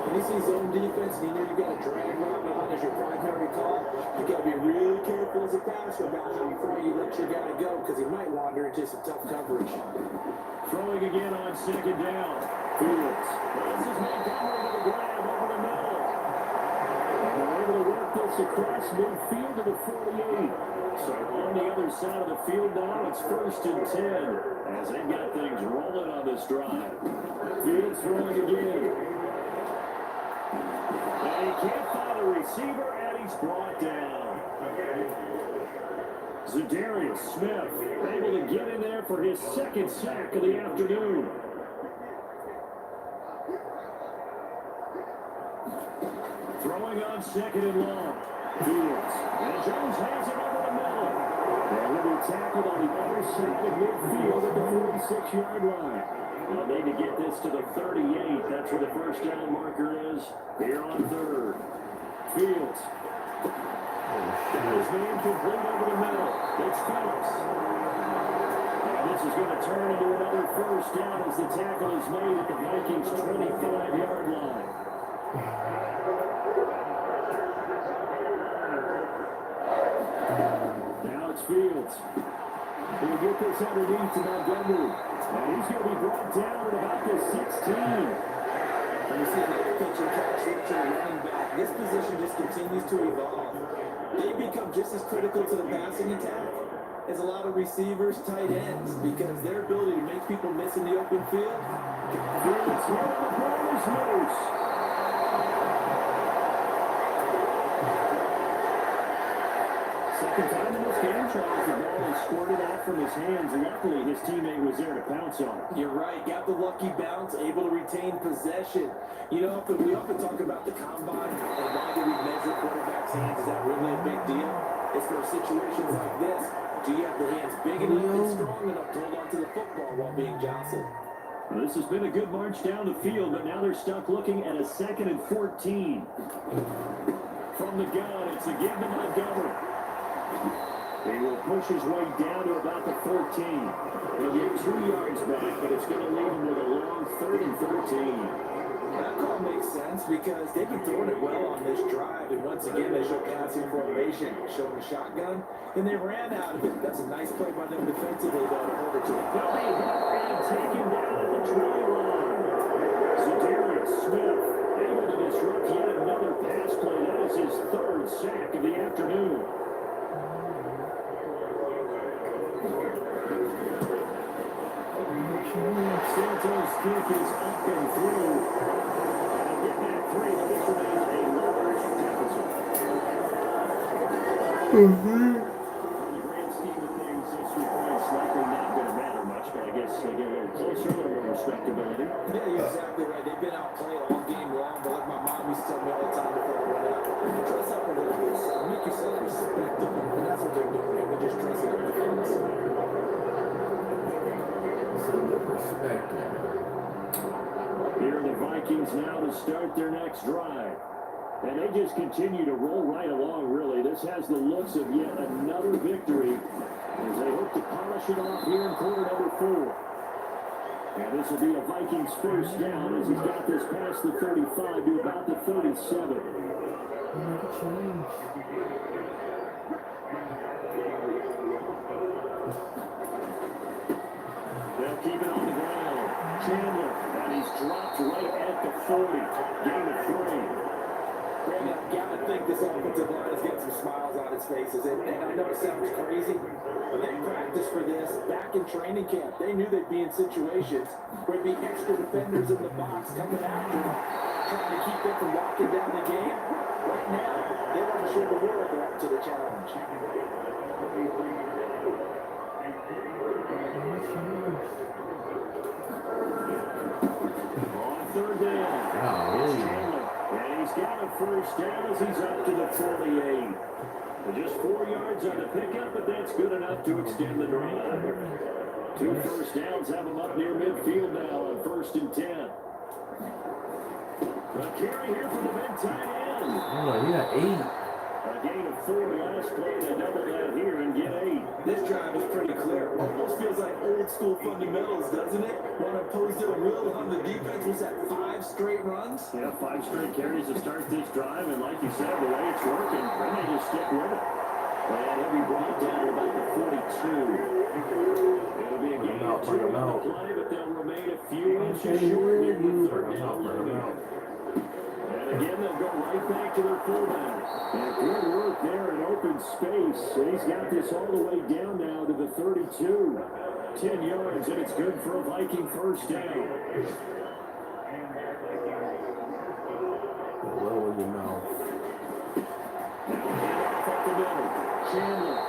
When you see zone defense and you know you've got a drag route on as your primary call, you got to be really careful as a passer about how far you let your guy go because he might wander into some tough coverage. Throwing again on 2nd down. Fields. This is Montgomery to the grab over the middle. And they're able to work this across midfield to the 48. So on the other side of the field now, it's 1st and 10 as they've got things rolling on this drive. Fields throwing again. And he can't find a receiver, and he's brought down. Zadarius Smith able to get in there for his 2nd sack of the afternoon. Throwing on 2nd and long. Fields. And Jones has it over the middle. And he'll be tackled on the other side of midfield at the 46-yard line. They'll need to get this to the 38. That's where the 1st down marker is. Here on 3rd. Fields. Got his man complete over the middle. It's Phillips. And this is going to turn into another 1st down as the tackle is made at the Vikings' 25-yard line. Now it's Fields. He'll get this underneath to Montgomery. And he's going to be brought down at about the 16. And you see that pitch and catch switch to the running back. This position just continues to evolve. They become just as critical to the passing attack as a lot of receivers, tight ends, because their ability to make people miss in the open field. Fields here on the ball is loose. Second time in this game, Charles, the ball is squirted out from his hands. Luckily, his teammate was there to pounce on it. You're right. Got the lucky bounce, able to retain possession. You know, we often talk about the combine and why do we measure quarterbacks' hands? Is that really a big deal? It's for situations like this. Do you have the hands big enough and strong enough to hold on to the football while being jostled? Well, this has been a good march down the field, but now they're stuck looking at a 2nd and 14. From the gun, it's again to Montgomery. He will push his way down to about the 14. He'll get 2 yards back, but it's going to leave him with a long 3rd and 13. That call makes sense because they've been throwing it well on this drive, and once again they show passing formation, showing the shotgun, and they ran out of it. That's a nice play by them defensively, though, to hold it to the They'll be and taken down at the 20 line. Zadarius Smith able to disrupt yet another pass play. That is his 3rd sack of the afternoon. Santos kick is up and through. And get that 3, but this remains a large deficit. On the grand scheme of things, this points likely not going to matter much, but I guess they get a little closer, a little more respectability. Yeah, you're exactly right. They've been outplayed all game long, but like my mom used to tell me all the time before I went out, dress up a little bit, make yourself respectable. And that's what they're doing. They're just dressing up the fence. Here are the Vikings now to start their next drive. And they just continue to roll right along, really. This has the looks of yet another victory as they hope to polish it off here in quarter number 4. And this will be a Vikings 1st down as he's got this past the 35 to about the 37. They'll keep it on the ground. Chandler, and he's dropped right at the 40. Gain of 3. Brandon, I've got to think this offensive line is getting some smiles on its faces. And I know it sounds crazy, but they practiced for this back in training camp. They knew they'd be in situations where there'd be extra defenders in the box coming after them, trying to keep them from locking down the game. Right now, they want to show the world they're up to the challenge. he's got a first down as he's up to the 48. Just 4 yards on the pickup, but that's good enough to extend the drive. 2 first downs have him up near midfield now on 1st and 10. A carry here for the big tight end. Oh, he got 8. A gain of 4 last play. They double that here and get 8. This drive is pretty clear. Almost feels like old school fundamentals, doesn't it? When opposed to a will on the defense was that 5 straight runs. Yeah, 5 straight carries to start this drive, and like you said, the way it's working, then they just stick with it. And he'll be brought down at about the 42. It'll be a gain of 2 on the play, but they'll remain a few inches short here with 3rd down looming. And again, they'll go right back to their fullback. And good work there in open space. And he's got this all the way down now to the 32. 10 yards, and it's good for a Viking first down. Lower your mouth. Off up the middle. Chandler.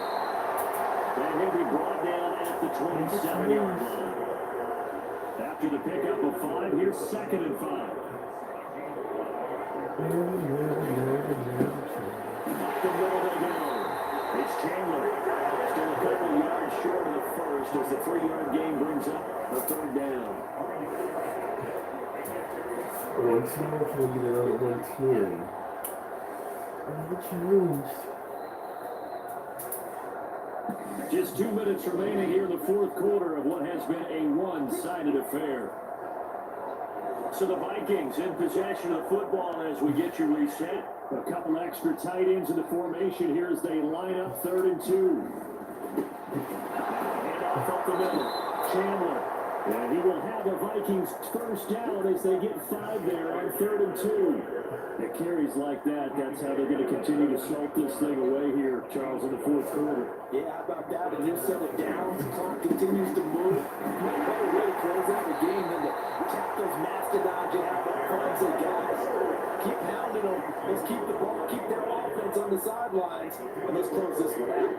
And he'll be brought down at the 27-yard line. After the pickup of 5, here's 2nd and 5. Up the middle they go. It's Chandler. Still a couple yards short of the first as the 3-yard gain brings up the 3rd down. 1 2, we'll get another 110. Just 2 minutes remaining here in the 4th quarter of what has been a one-sided affair. So the Vikings in possession of the football as we get you reset. A couple extra tight ends in the formation here as they line up 3rd and 2. And off up the middle. Chandler. And he will have the Vikings first down as they get 5 there on 3rd and 2. It carries like that. That's how they're going to continue to salt this thing away here, Charles, in the 4th quarter. Yeah, how about that? And you settle down, the clock continues to move. No better way to close out the game than to cap those mastodons you have up front and say, guys, keep pounding them. Let's keep the ball, keep their offense on the sidelines, and let's close this one out.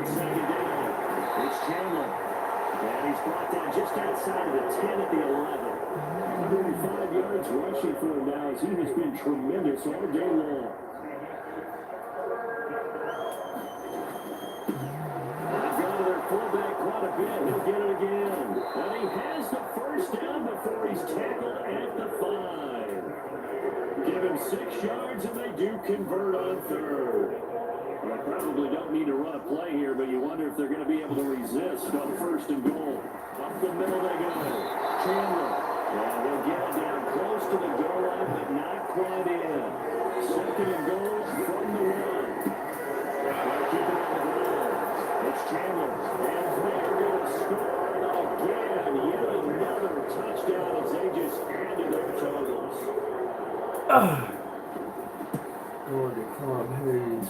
Second down. It's Chandler. And he's brought down just outside of the 10 at the 11. 35 yards rushing for him now as he has been tremendous all day long. They've gone to their fullback quite a bit. He'll get it again. And he has the first down before he's tackled at the 5. Give him 6 yards and they do convert on 3rd. They probably don't need to run a play here, but you wonder if they're going to be able to resist on 1st and goal. Up the middle they go. Chandler. Yeah, they'll get it down close to the goal line, but not quite in. 2nd and goal from the 1. They'll keep it on the ground. It's Chandler. And they're going to score again. Yet another touchdown as they just added their totals.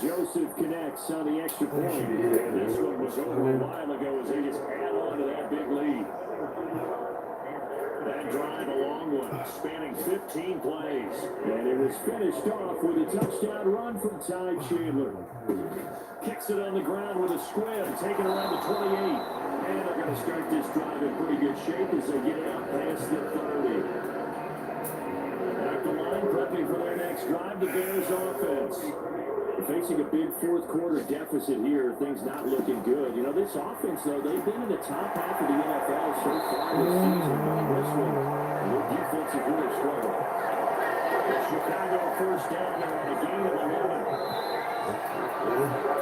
Joseph connects on the extra point. And this one was over a while ago as they just add on to that big lead. That drive, a long one, spanning 15 plays. And it was finished off with a touchdown run from Ty Chandler. Kicks it on the ground with a squib, taken around the 28. And they're going to start this drive in pretty good shape as they get it out past the 30. Back the line, prepping for their next drive, the Bears offense. They're facing a big 4th quarter deficit here. Things not looking good. You know, this offense, though, they've been in the top half of the NFL so far this season. This one, their defense has really struggled. Chicago first down there on a gain of 11.